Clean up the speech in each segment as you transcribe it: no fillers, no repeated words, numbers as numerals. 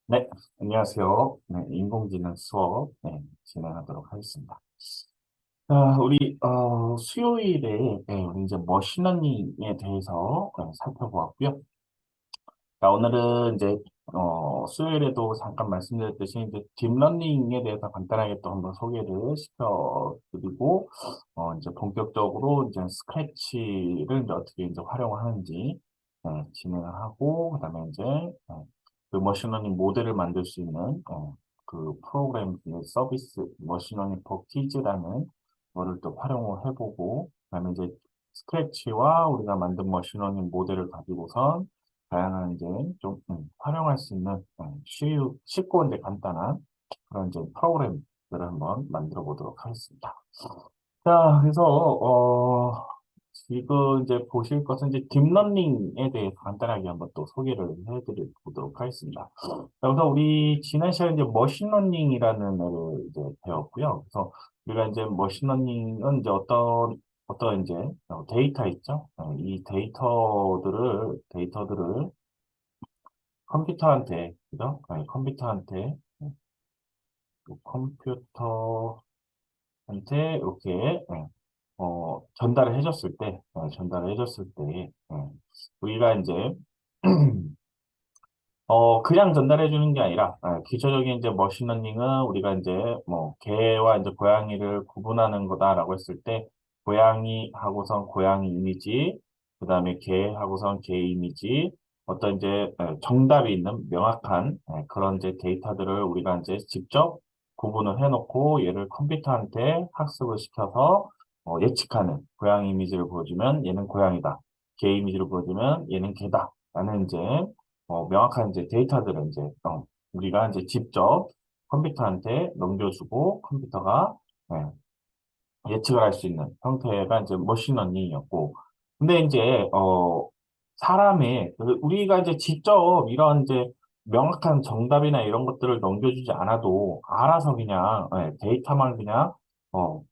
네, 안녕하세요. 네, 인공지능 수업 진행하도록 하겠습니다. 우리 수요일에 우리 이제 머신러닝에 대해서 살펴보았고요. 자, 오늘은 이제 수요일에도 잠깐 말씀드렸듯이 이제 딥러닝에 대해서 간단하게 또 한번 소개를 시켜드리고 이제 본격적으로 이제 스크래치를 이제 어떻게 이제 활용하는지 진행을 하고 그다음에 이제 그 머신러닝 모델을 만들 수 있는 그 프로그램 서비스 머신러닝 포 키즈라는 거를 또 활용을 해보고 그다음에 이제 스크래치와 우리가 만든 머신러닝 모델을 가지고선 다양한 이제 좀 활용할 수 있는 쉽고 이제 간단한 그런 이제 프로그램들을 한번 만들어 보도록 하겠습니다. 자, 그래서 지금 이제 보실 것은 이제 딥러닝에 대해서 간단하게 한번 또 소개를 해드려 보도록 하겠습니다. 자, 그래서 우리 지난 시간에 이제 머신러닝이라는 거를 이제 배웠고요. 그래서 우리가 이제 머신러닝은 이제 어떤 이제 데이터 있죠? 이 데이터들을 컴퓨터한테, 그죠? 아니, 컴퓨터한테 이렇게, 전달을 해줬을 때, 우리가 이제, 그냥 전달해 주는 게 아니라, 기초적인 이제 머신러닝은 우리가 이제 뭐, 개와 이제 고양이를 구분하는 거다라고 했을 때, 고양이하고선 고양이 이미지, 그 다음에 개하고선 개 이미지, 어떤 이제 정답이 있는 명확한 그런 이제 데이터들을 우리가 이제 직접 구분을 해놓고 얘를 컴퓨터한테 학습을 시켜서 예측하는 고양이 이미지를 보여주면 얘는 고양이다. 개 이미지를 보여주면 얘는 개다. 라는 이제 명확한 이제 데이터들을 이제 우리가 이제 직접 컴퓨터한테 넘겨주고 컴퓨터가 예측을 할 수 있는 형태가 이제 머신러닝이었고, 근데 이제 우리가 이제 직접 이런 이제 명확한 정답이나 이런 것들을 넘겨주지 않아도 알아서 그냥 데이터만 그냥 어,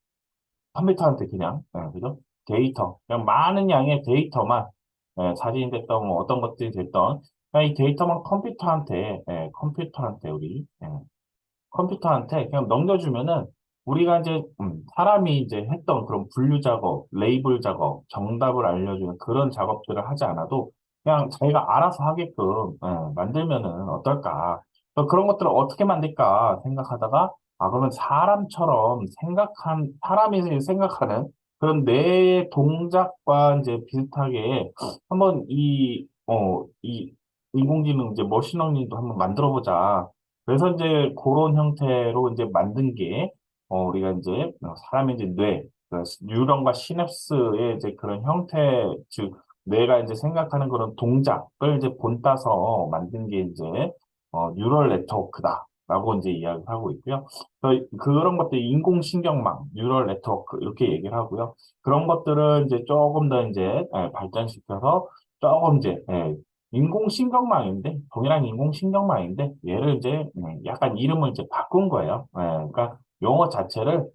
컴퓨터한테 그냥, 그죠? 그냥 많은 양의 데이터만, 사진이 됐던, 뭐 어떤 것들이 됐던, 그냥 이 데이터만 컴퓨터한테 그냥 넘겨주면은, 우리가 이제, 사람이 이제 했던 그런 분류 작업, 레이블 작업, 정답을 알려주는 그런 작업들을 하지 않아도, 그냥 자기가 알아서 하게끔, 만들면은 어떨까. 그런 것들을 어떻게 만들까 생각하다가, 그러면 사람이 생각하는 그런 뇌 동작과 이제 비슷하게 한번 이 인공지능 이제 머신러닝도 한번 만들어 보자. 그래서 이제 그런 형태로 이제 만든 게, 우리가 이제 사람의 이제 그 뉴런과 시냅스의 이제 그런 형태, 즉, 뇌가 이제 생각하는 그런 동작을 이제 본따서 만든 게 이제, 뉴럴 네트워크다라고 이제 이야기를 하고 있고요. 그런 것들 인공신경망, 뉴럴 네트워크 이렇게 얘기를 하고요. 그런 것들을 이제 조금 더 이제 발전시켜서 조금 이제 동일한 인공신경망인데 얘를 이제 약간 이름을 이제 바꾼 거예요. 그러니까 용어 자체를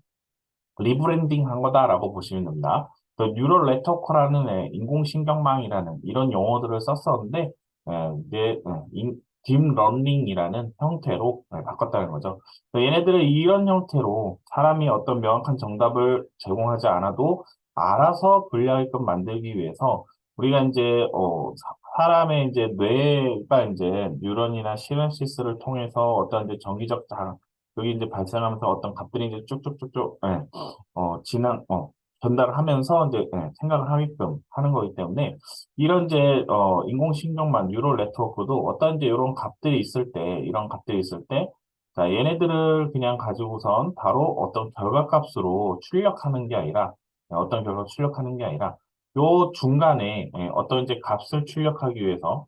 리브랜딩 한 거다라고 보시면 됩니다. 그 뉴럴 네트워크라는 인공신경망이라는 이런 용어들을 썼었는데 이제 딥러닝이라는 형태로 바꿨다는 거죠. 얘네들을 이런 형태로 사람이 어떤 명확한 정답을 제공하지 않아도 알아서 분류하게끔 만들기 위해서 우리가 이제 사람의 이제 뇌가 이제 뉴런이나 시냅시스를 통해서 어떤 이제 여기 이제 발생하면서 어떤 값들이 이제 쭉쭉쭉쭉 전달을 하면서 이제 생각을 하게끔 하는 거기 때문에 이런 이제 인공신경망 뉴럴 네트워크도 어떤 이제 이런 값들이 있을 때 자, 얘네들을 그냥 가지고선 바로 어떤 결과값으로 출력하는 게 아니라 어떤 결과 출력하는 게 아니라 요 중간에 어떤 이제 값을 출력하기 위해서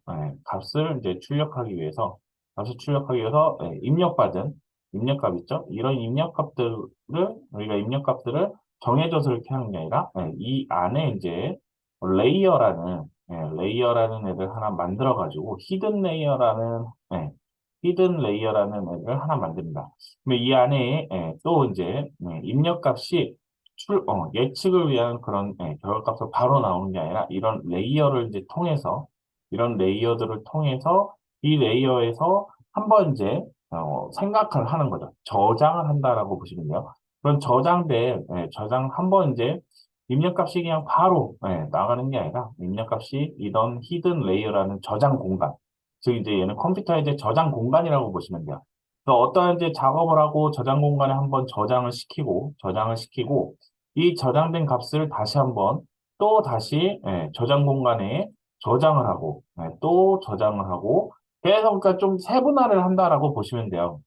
입력값 있죠? 이런 입력값들을 정해져서 이렇게 하는 게 아니라, 이 안에 이제 레이어라는 애를 하나 만들어가지고, 히든 레이어라는 애를 하나 만듭니다. 그러면 이 안에, 또 이제, 입력값이 예측을 위한 그런, 결과값을 바로 나오는 게 아니라, 이런 레이어들을 통해서, 이 레이어에서 한번 이제 생각을 하는 거죠. 저장을 한다라고 보시면 돼요. 그런 저장된 저장 한번 이제 입력값이 그냥 바로 나가는 게 아니라 입력값이 이런 히든 레이어라는 저장 공간. 즉 이제 얘는 컴퓨터의 이제 저장 공간이라고 보시면 돼요. 그래서 어떤 이제 작업을 하고 저장 공간에 한번 저장을 시키고 이 저장된 값을 다시 한번 또 다시 저장 공간에 저장을 하고 또 저장을 하고 계속 그러니까 좀 세분화를 한다라고 보시면 돼요.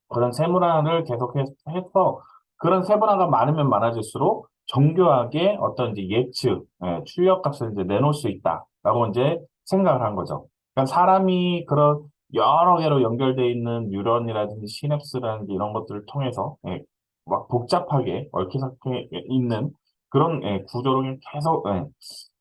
그런 세분화를 계속해서 그런 세분화가 많으면 많아질수록 정교하게 어떤 이제 예측, 출력값을 이제 내놓을 수 있다라고 이제 생각을 한 거죠. 그러니까 사람이 그런 여러 개로 연결되어 있는 뉴런이라든지 시냅스라든지 이런 것들을 통해서 막 복잡하게 얽혀서 있는 그런 구조로 계속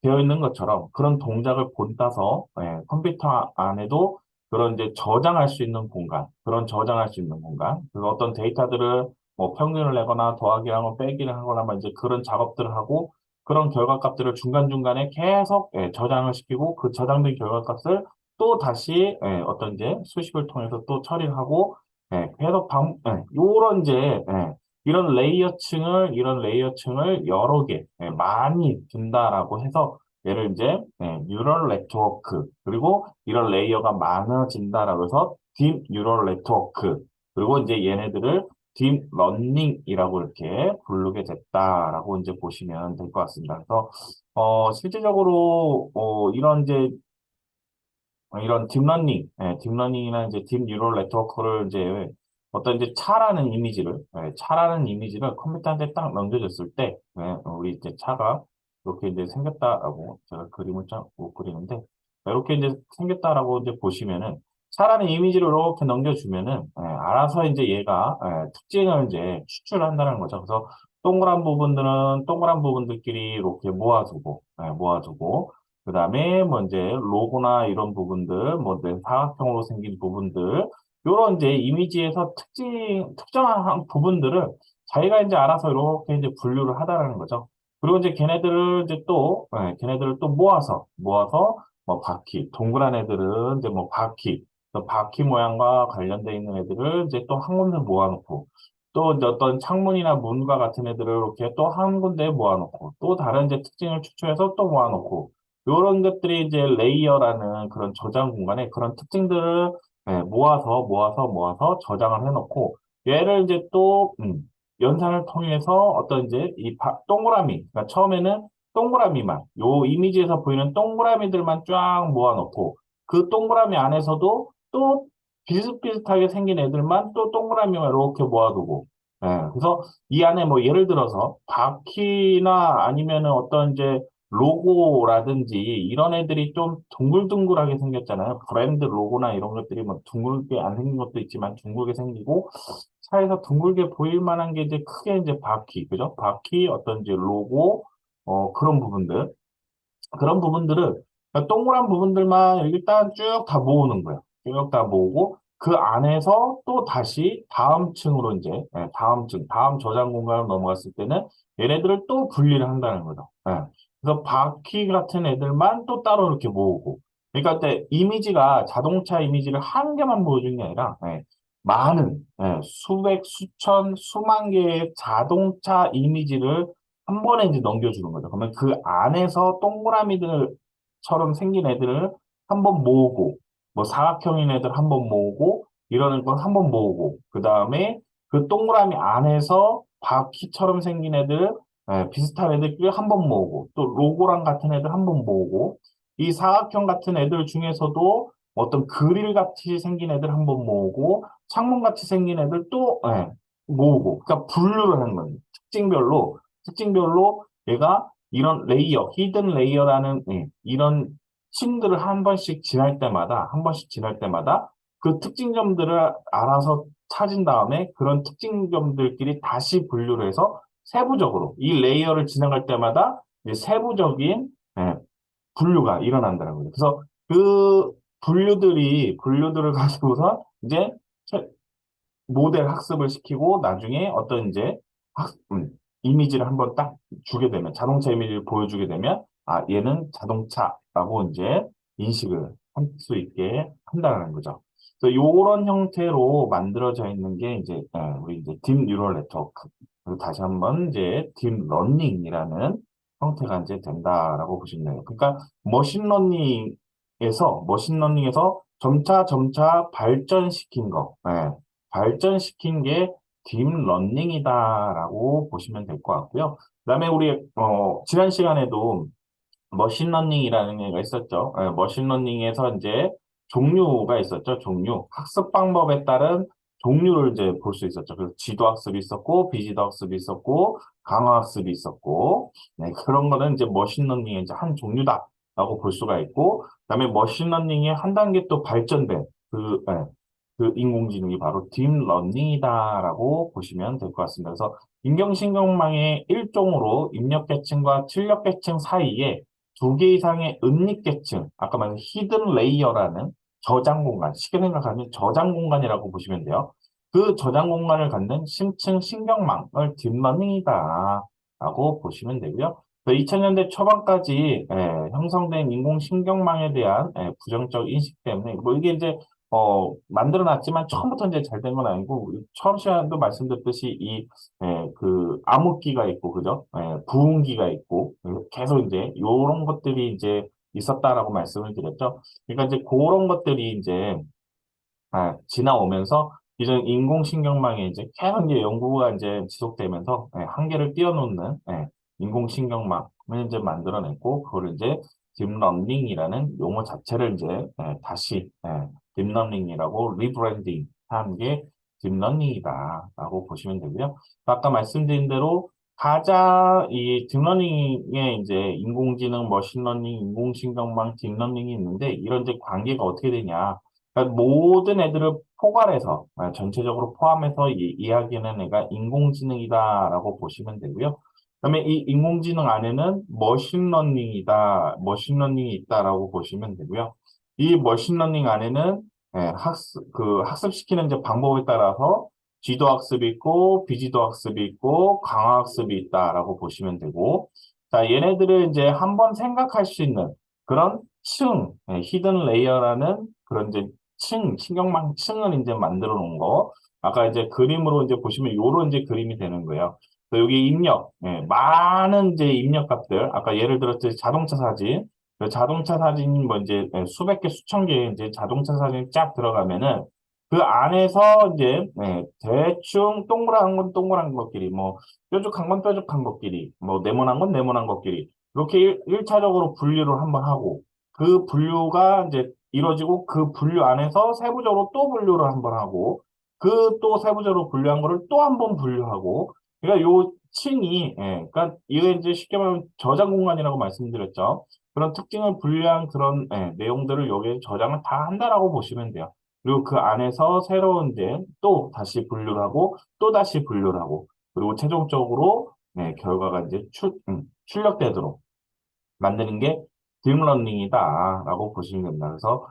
되어 있는 것처럼 그런 동작을 본따서 컴퓨터 안에도 그런 이제 저장할 수 있는 공간, 그런 저장할 수 있는 공간, 그 어떤 데이터들을 뭐 평균을 내거나 더하기를 하거나 빼기를 하거나 막 이제 그런 작업들을 하고 그런 결과값들을 중간중간에 계속 저장을 시키고 그 저장된 결과값을 또 다시 어떤 이제 수식을 통해서 또 처리를 하고 계속 요런 이제 이런 레이어층을 여러 개 많이 둔다라고 해서 얘를 이제 뉴럴 네트워크 그리고 이런 레이어가 많아진다라고 해서 딥 뉴럴 네트워크 그리고 이제 얘네들을 딥 러닝이라고 이렇게 부르게 됐다라고 이제 보시면 될 것 같습니다. 그래서 실질적으로 이런 이제 이런 딥러닝이나 이제 딥 뉴럴 네트워크를 이제 어떤 이제 차라는 이미지를 컴퓨터한테 딱 넘겨줬을 때, 우리 이제 차가 이렇게 이제 생겼다라고 제가 그림을 못 그리는데, 이렇게 이제 생겼다라고 이제 보시면은, 차라는 이미지를 이렇게 넘겨주면은, 알아서 이제 얘가, 특징을 이제 추출한다는 거죠. 그래서 동그란 부분들끼리 이렇게 모아두고, 그 다음에 뭐 이제 로고나 이런 부분들, 뭐 이제 사각형으로 생긴 부분들, 요런 이제 이미지에서 특정한 부분들을 자기가 이제 알아서 이렇게 이제 분류를 하다라는 거죠. 그리고 이제 걔네들을 또 모아서 뭐 동그란 애들은 이제 뭐 또 바퀴 모양과 관련돼 있는 애들을 이제 또 한 군데 모아놓고, 또 이제 어떤 창문이나 문과 같은 애들을 이렇게 또 한 군데 모아놓고, 또 다른 이제 특징을 추출해서 또 모아놓고, 요런 것들이 이제 레이어라는 그런 저장 공간에 그런 특징들을 모아서 저장을 해놓고 얘를 이제 또 연산을 통해서 어떤 이제 동그라미 그러니까 처음에는 동그라미만 요 이미지에서 보이는 동그라미들만 쫙 모아놓고 그 동그라미 안에서도 또 비슷비슷하게 생긴 애들만 또 동그라미만 이렇게 모아두고 그래서 이 안에 뭐 예를 들어서 바퀴나 아니면은 어떤 이제 로고라든지 이런 애들이 좀 둥글둥글하게 생겼잖아요. 브랜드 로고나 이런 것들이 뭐 둥글게 안 생긴 것도 있지만 둥글게 생기고 차에서 둥글게 보일 만한 게 이제 크게 이제 그죠? 바퀴 어떤 이제 로고 그런 부분들을 그러니까 동그란 부분들만 일단 쭉 다 모으는 거예요. 쭉 다 모으고 그 안에서 또 다시 다음 층으로 이제 다음 저장 공간으로 넘어갔을 때는 얘네들을 또 분리를 한다는 거죠. 그래서 바퀴 같은 애들만 또 따로 이렇게 모으고 그러니까 그때 이미지가 자동차 이미지를 한 개만 보여주는 게 아니라 많은 수백, 수천, 수만 개의 자동차 이미지를 한 번에 이제 넘겨주는 거죠. 그러면 그 안에서 동그라미들처럼 생긴 애들을 한 번 모으고, 뭐 사각형인 애들 한 번 모으고, 이러는 건 한 번 모으고, 그 다음에 그 동그라미 안에서 바퀴처럼 생긴 애들, 비슷한 애들끼리 한 번 모으고, 또 로고랑 같은 애들 한 번 모으고, 이 사각형 같은 애들 중에서도 어떤 그릴 같이 생긴 애들 한 번 모으고, 창문 같이 생긴 애들 또, 모으고, 그러니까 분류를 하는 거예요. 특징별로 얘가 이런 히든 레이어라는 이런 층들을 한 번씩 지날 때마다 그 특징점들을 알아서 찾은 다음에 그런 특징점들끼리 다시 분류를 해서 세부적으로 이 레이어를 지나갈 때마다 이제 세부적인 분류가 일어난다는 거죠. 그래서 그 분류들을 가지고서 이제 모델 학습을 시키고 나중에 어떤 이제 학, 음, 이미지를 한번 딱 주게 되면 자동차 이미지를 보여주게 되면 얘는 자동차라고 이제 인식을 할 수 있게 한다는 거죠. 그래서 요런 형태로 만들어져 있는 게 이제 우리 이제 딥 뉴럴 네트워크. 그리고 다시 한번 이제 딥 러닝이라는 형태가 이제 된다라고 보시면 돼요. 그러니까 머신러닝에서 점차 발전시킨 거, 발전시킨 게 딥러닝이다라고 보시면 될 것 같고요. 그다음에 우리 지난 시간에도 머신러닝이라는 게 있었죠. 머신러닝에서 이제 종류가 있었죠. 종류. 학습 방법에 따른 종류를 이제 볼 수 있었죠. 그래서 지도학습이 있었고, 비지도학습이 있었고, 강화학습이 있었고, 네, 그런 거는 이제 머신러닝의 이제 한 종류다라고 볼 수가 있고, 그다음에 머신러닝의 한 단계 또 발전된 그 인공지능이 바로 딥러닝이다라고 보시면 될 것 같습니다. 그래서 인경신경망의 일종으로 입력계층과 출력계층 사이에 두 개 이상의 은닉계층, 아까 말한 히든 레이어라는 저장 공간, 쉽게 생각하면 저장 공간이라고 보시면 돼요. 그 저장 공간을 갖는 심층 신경망을 딥러닝이다라고 보시면 되고요. 2000년대 초반까지 형성된 인공신경망에 대한 부정적 인식 때문에 뭐 이게 이제 만들어 놨지만 처음부터 이제 잘 된 건 아니고 처음 시간에도 말씀드렸듯이 그 암흑기가 있고 그죠? 부흥기가 있고 계속 이제 요런 것들이 이제 있었다라고 말씀을 드렸죠. 그러니까 이제 그런 것들이 이제 지나오면서 이런 인공신경망에 이제 계속 이제 연구가 이제 지속되면서 한계를 뛰어넘는 인공신경망을 이제 만들어냈고 그걸 이제 딥러닝이라는 용어 자체를 이제 다시 딥러닝이라고 리브랜딩 한 게 딥러닝이다라고 보시면 되고요. 아까 말씀드린 대로 가장 이 딥러닝에 이제 인공지능, 머신러닝, 인공신경망, 딥러닝이 있는데 이런 이제 관계가 어떻게 되냐? 그러니까 모든 애들을 포괄해서 전체적으로 포함해서 이야기하는 애가 인공지능이다라고 보시면 되고요. 그다음에 이 인공지능 안에는 머신러닝이 있다라고 보시면 되고요. 이 머신러닝 안에는 학습시키는 이제 방법에 따라서 지도 학습이 있고 비지도 학습이 있고 강화 학습이 있다라고 보시면 되고, 자 얘네들을 이제 한번 생각할 수 있는 그런 히든 레이어라는 그런 이제 신경망 층을 이제 만들어 놓은 거. 아까 이제 그림으로 이제 보시면 요런 이제 그림이 되는 거예요. 여기 입력, 많은 이제 입력 값들. 아까 예를 들었듯이 자동차 사진. 그 자동차 사진이 뭐 이제 수백 개, 수천 개 이제 자동차 사진이 쫙 들어가면은 그 안에서 이제 대충 동그란 건 동그란 것끼리, 뭐 뾰족한 건 뾰족한 것끼리, 뭐 네모난 건 네모난 것끼리 이렇게 일차적으로 분류를 한번 하고 그 분류가 이제 이루어지고 그 분류 안에서 세부적으로 또 분류를 한번 하고 그 또 세부적으로 분류한 거를 또 한번 분류하고 그러니까 요 층이 그러니까 이게 이제 쉽게 말하면 저장 공간이라고 말씀드렸죠. 그런 특징을 분류한 그런 내용들을 여기에 저장을 다 한다라고 보시면 돼요. 그리고 그 안에서 새로운 이제 또 다시 분류를 하고 또 다시 분류를 하고 그리고 최종적으로 결과가 이제 출력되도록 만드는 게 딥러닝이다라고 보시면 됩니다. 그래서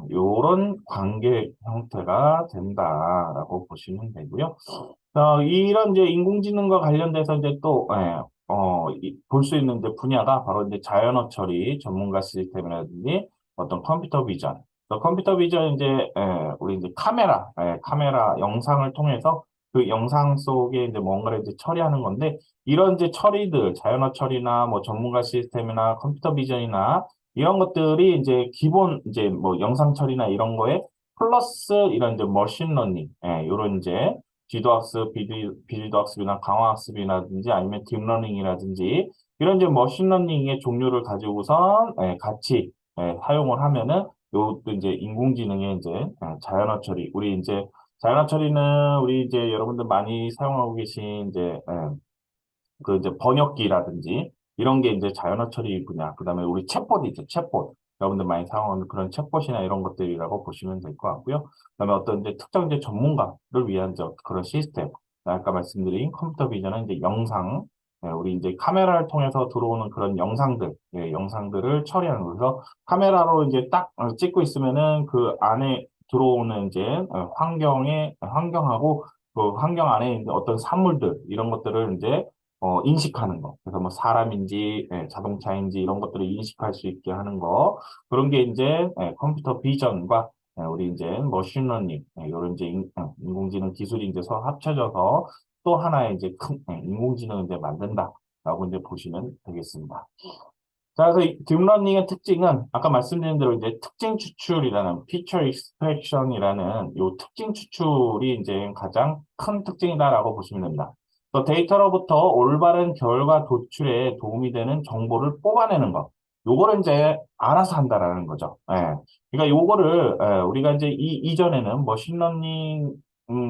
이런 관계 형태가 된다라고 보시면 되고요. 이런 이제 인공지능과 관련돼서 이제 또, 볼 수 있는 이제 분야가 바로 이제 자연어 처리 전문가 시스템이라든지 어떤 컴퓨터 비전. 컴퓨터 비전 이제, 우리 이제 카메라 영상을 통해서 그 영상 속에 이제 뭔가를 이제 처리하는 건데, 이런 이제 처리들, 자연어 처리나 뭐 전문가 시스템이나 컴퓨터 비전이나 이런 것들이 이제 기본 이제 뭐 영상 처리나 이런 거에 플러스 이런 이제 머신러닝, 이런 이제 지도학습, 비지도학습이나 강화학습이라든지 아니면 딥러닝이라든지 이런 이제 머신러닝의 종류를 가지고선 같이 사용을 하면은 요것도 이제 인공지능의 이제 자연어 처리, 우리 이제 자연어 처리는 우리 이제 여러분들 많이 사용하고 계신 이제 그 이제 번역기라든지 이런 게 이제 자연어 처리 분야. 그다음에 우리 챗봇 있죠, 챗봇. 여러분들 많이 사용하는 그런 챗봇이나 이런 것들이라고 보시면 될 것 같고요. 그다음에 어떤 이제 특정 이제 전문가를 위한 이제 그런 시스템. 아까 말씀드린 컴퓨터 비전은 이제 영상, 우리 이제 카메라를 통해서 들어오는 그런 영상들, 영상들을 처리하는 거죠. 그래서 카메라로 이제 딱 찍고 있으면은 그 안에 들어오는 이제 환경하고 그 환경 안에 이제 어떤 산물들 이런 것들을 이제 인식하는 거. 그래서 뭐 사람인지 자동차인지 이런 것들을 인식할 수 있게 하는 거. 그런 게 이제 컴퓨터 비전과 우리 이제 머신러닝, 이런 이제 인공지능 기술이 이제 서로 합쳐져서 또 하나의 이제 큰 인공지능을 이제 만든다라고 이제 보시면 되겠습니다. 자, 그래서 이 딥러닝의 특징은 아까 말씀드린 대로 이제 특징 추출이라는 feature extraction이라는 요 특징 추출이 이제 가장 큰 특징이다라고 보시면 됩니다. 또 데이터로부터 올바른 결과 도출에 도움이 되는 정보를 뽑아내는 것. 요거를 이제 알아서 한다라는 거죠. 예. 그러니까 요거를 우리가 이제 이전에는 머신러닝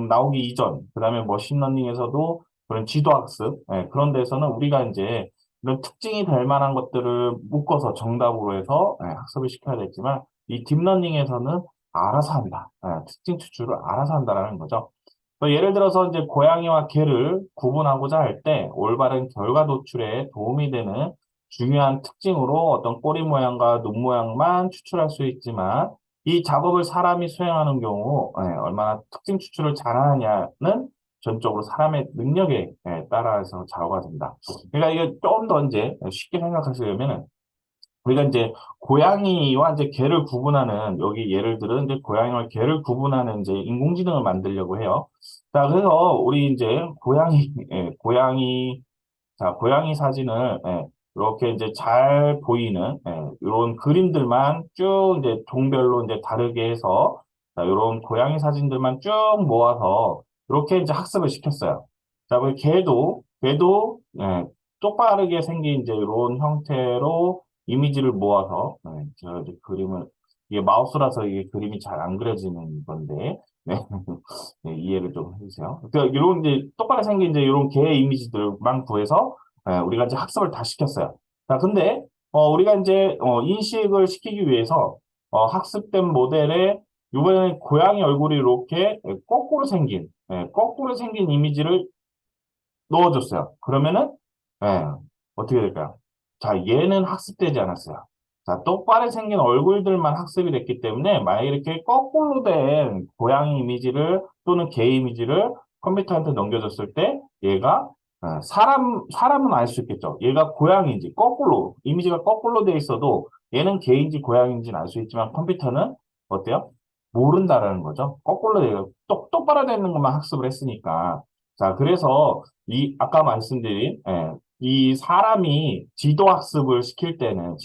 나오기 이전, 그다음에 머신러닝에서도 그런 지도학습 그런 데서는 우리가 이제 이런 특징이 될 만한 것들을 묶어서 정답으로 해서 학습을 시켜야 되지만 이 딥러닝에서는 알아서 한다. 특징 추출을 알아서 한다라는 거죠. 또 예를 들어서 이제 고양이와 개를 구분하고자 할 때 올바른 결과 도출에 도움이 되는 중요한 특징으로 어떤 꼬리 모양과 눈 모양만 추출할 수 있지만 이 작업을 사람이 수행하는 경우 얼마나 특징 추출을 잘하느냐는 전적으로 사람의 능력에 따라서 좌우가 된다. 그러니까 이게 좀 더 이제 쉽게 생각하시려면은 우리가 이제 고양이와 이제 개를 구분하는 여기 예를 들어 이제 고양이와 개를 구분하는 이제 인공지능을 만들려고 해요. 자, 그래서 우리 이제 고양이 고양이 자, 고양이 사진을 이렇게 이제 잘 보이는 이런 그림들만 쭉 이제 종별로 이제 다르게 해서 자, 이런 고양이 사진들만 쭉 모아서 이렇게 이제 학습을 시켰어요. 자, 그 개도 똑바르게 생긴 이제 이런 형태로 이미지를 모아서 제가 이제 그림을 이게 마우스라서 이게 그림이 잘 안 그려지는 건데 네. 네, 이해를 좀 해주세요. 그러니까 이런 이제 똑바로 생긴 이제 이런 개 이미지들만 구해서 우리가 이제 학습을 다 시켰어요. 자, 근데 우리가 이제 인식을 시키기 위해서 학습된 모델에 이번에는 고양이 얼굴이 이렇게 거꾸로 생긴 이미지를 넣어줬어요. 그러면은 예, 어떻게 될까요? 자, 얘는 학습되지 않았어요. 자, 똑바로 생긴 얼굴들만 학습이 됐기 때문에 만약에 이렇게 거꾸로 된 고양이 이미지를 또는 개 이미지를 컴퓨터한테 넘겨줬을 때 얘가 사람은 알 수 있겠죠. 얘가 고양이인지 거꾸로 이미지가 거꾸로 돼 있어도 얘는 개인지 고양이인지는 알 수 있지만 컴퓨터는 어때요? 모른다라는 거죠. 거꾸로 돼요. 똑바로 되는 것만 학습을 했으니까. 자, 그래서 아까 말씀드린 이 사람이 지도학습을 시킬 때는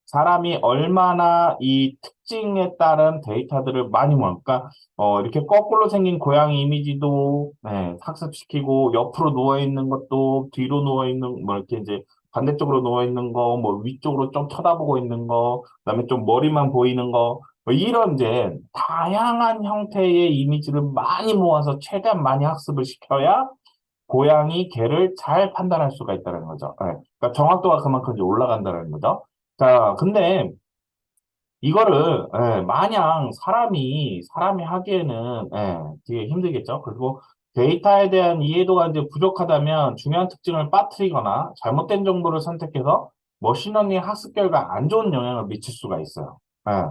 사람이 얼마나 이 특징에 따른 데이터들을 많이 모아. 그러니까 이렇게 거꾸로 생긴 고양이 이미지도 학습시키고 옆으로 누워 있는 것도 뒤로 누워 있는 뭐 이렇게 이제 반대쪽으로 누워 있는 거, 뭐 위쪽으로 좀 쳐다보고 있는 거, 그다음에 좀 머리만 보이는 거, 뭐 이런 이제 다양한 형태의 이미지를 많이 모아서 최대한 많이 학습을 시켜야 고양이, 개를 잘 판단할 수가 있다는 거죠. 그러니까 정확도가 그만큼 이제 올라간다는 거죠. 자, 근데 이거를 마냥 사람이 하기에는 되게 힘들겠죠. 그리고 데이터에 대한 이해도가 이제 부족하다면 중요한 특징을 빠뜨리거나 잘못된 정보를 선택해서 머신러닝 학습 결과에 안 좋은 영향을 미칠 수가 있어요. 예.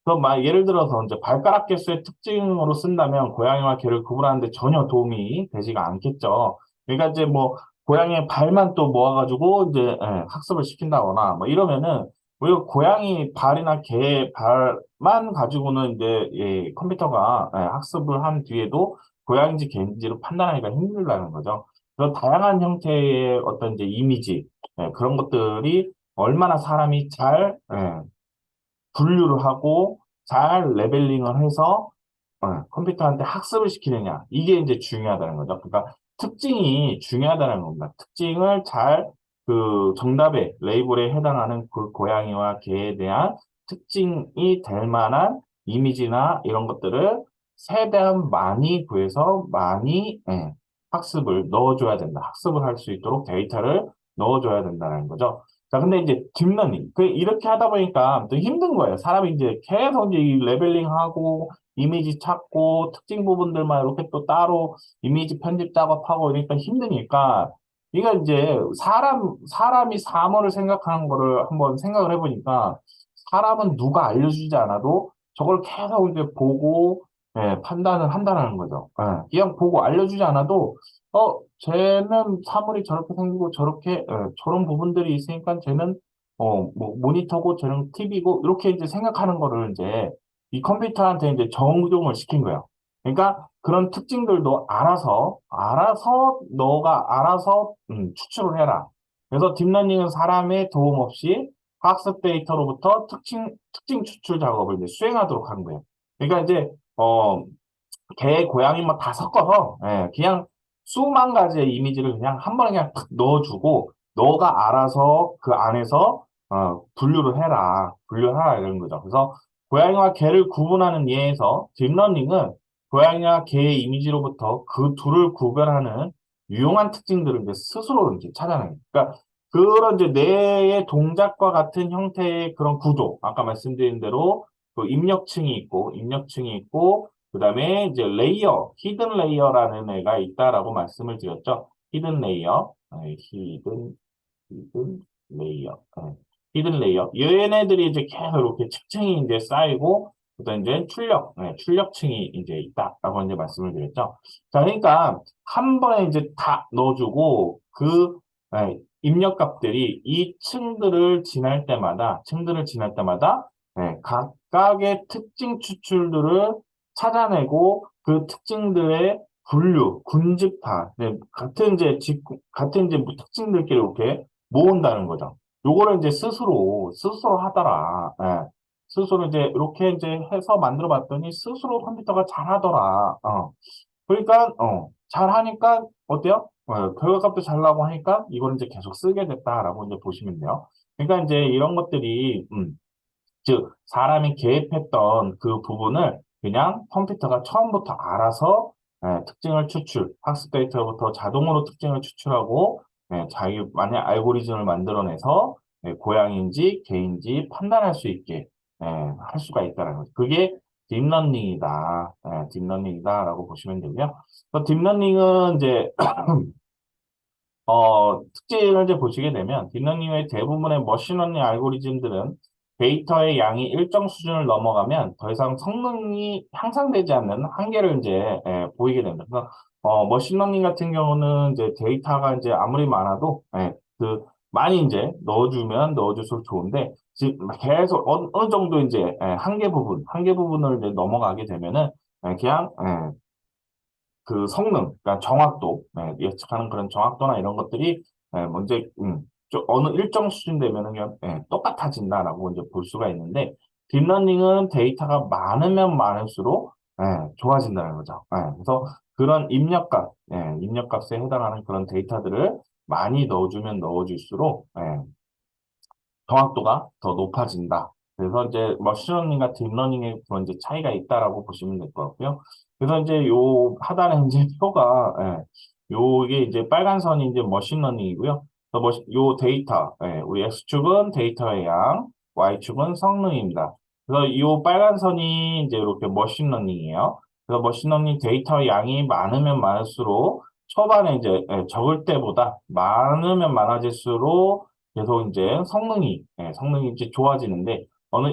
그럼 예를 들어서 이제 발가락 개수의 특징으로 쓴다면 고양이와 개를 구분하는데 전혀 도움이 되지가 않겠죠. 그러니까 이제 뭐 고양이의 발만 또 모아가지고 이제 학습을 시킨다거나 뭐 이러면은 우리가 고양이 발이나 개 발만 가지고는 이제 컴퓨터가 학습을 한 뒤에도 고양인지 개인지를 판단하기가 힘들다는 거죠. 그런 다양한 형태의 어떤 이제 이미지 그런 것들이 얼마나 사람이 잘 분류를 하고 잘 레벨링을 해서 컴퓨터한테 학습을 시키느냐. 이게 이제 중요하다는 거죠. 그러니까 특징이 중요하다는 겁니다. 특징을 잘 그 정답의 레이블에 해당하는 그 고양이와 개에 대한 특징이 될 만한 이미지나 이런 것들을 최대한 많이 구해서 많이 학습을 넣어줘야 된다. 학습을 할 수 있도록 데이터를 넣어줘야 된다는 거죠. 자, 근데 이제 딥러닝. 이렇게 하다 보니까 또 힘든 거예요. 사람이 이제 계속 이제 이 레벨링하고 이미지 찾고 특징 부분들만 이렇게 또 따로 이미지 편집 작업하고 그러니까 힘드니까 이거 이제 사람이 사물을 생각하는 거를 한번 생각을 해보니까 사람은 누가 알려주지 않아도 저걸 계속 이제 보고 판단을 한다는 거죠. 그냥 보고 알려주지 않아도 쟤는 사물이 저렇게 생기고 저렇게 저런 부분들이 있으니까 쟤는 뭐 모니터고 쟤는 TV고 이렇게 이제 생각하는 거를 이제 이 컴퓨터한테 이제 적용을 시킨 거예요. 그러니까 그런 특징들도 너가 알아서 추출을 해라. 그래서 딥러닝은 사람의 도움 없이 학습 데이터로부터 특징 추출 작업을 이제 수행하도록 하는 거예요. 그러니까 이제, 개, 고양이 뭐 다 섞어서, 예, 그냥 수만 가지의 이미지를 그냥 한 번에 그냥 탁 넣어주고, 너가 알아서 그 안에서, 분류해라, 이런 거죠. 그래서 고양이와 개를 구분하는 예에서 딥러닝은 고양이와 개의 이미지로부터 그 둘을 구별하는 유용한 특징들을 이제 스스로 이제 찾아내요. 그러니까 그런 이제 뇌의 동작과 같은 형태의 그런 구조, 아까 말씀드린 대로 그 입력층이 있고, 그 다음에 이제 히든 레이어라는 애가 있다라고 말씀을 드렸죠. 히든 레이어, 히든 레이어, 히든 레이어. 얘네들이 이제 계속 이렇게 층층이 이제 쌓이고, 그다음 이제 출력층이 이제 있다라고 이제 말씀을 드렸죠. 자, 그러니까 한 번에 이제 다 넣어주고 입력값들이 이 층들을 지날 때마다 각각의 특징 추출들을 찾아내고 그 특징들의 군집화, 같은 이제 특징들끼리 이렇게 모은다는 거죠. 요거를 이제 스스로 하더라. 스스로 이제 이렇게 이제 해서 만들어 봤더니 스스로 컴퓨터가 잘하더라. 그러니까, 잘하니까 어때요? 결과값도 잘 나오고 하니까 이걸 이제 계속 쓰게 됐다라고 이제 보시면 돼요. 그러니까 이제 이런 것들이, 즉, 사람이 개입했던 그 부분을 그냥 컴퓨터가 처음부터 알아서 학습 데이터부터 자동으로 특징을 추출하고 자기만의 알고리즘을 만들어내서 고양이인지 개인지 판단할 수 있게 할 수가 있다는 거죠. 그게 딥러닝이다라고 보시면 되고요. 딥러닝은 이제 특징을 이제 보시게 되면 딥러닝의 대부분의 머신러닝 알고리즘들은 데이터의 양이 일정 수준을 넘어가면 더 이상 성능이 향상되지 않는 한계를 이제 보이게 됩니다. 그래서 머신러닝 같은 경우는 이제 데이터가 이제 아무리 많아도 많이 이제 넣어줄수록 좋은데 지금 계속 어느 정도 이제 한계 부분을 이제 넘어가게 되면은 그냥 그 성능, 그러니까 정확도, 예측하는 그런 정확도나 이런 것들이 먼저 좀 어느 일정 수준 되면은 그냥 똑같아진다라고 이제 볼 수가 있는데 딥러닝은 데이터가 많으면 많을수록 좋아진다는 거죠. 그래서 그런 입력값에 해당하는 그런 데이터들을 많이 넣어주면 넣어줄수록 정확도가 더 높아진다. 그래서 이제 머신러닝과 딥러닝의 그런 이제 차이가 있다라고 보시면 될 것 같고요. 그래서 이제 요 하단에 이제 표가 요게 이제 빨간 선이 이제 머신러닝이고요. 그래서 요 데이터, 우리 X축은 데이터의 양, Y축은 성능입니다. 그래서 이 빨간 선이 이제 이렇게 머신러닝이에요. 그래서 머신러닝 데이터 양이 많으면 많을수록 초반에 이제 적을 때보다 많으면 많아질수록 계속 이제 성능이 이제 좋아지는데,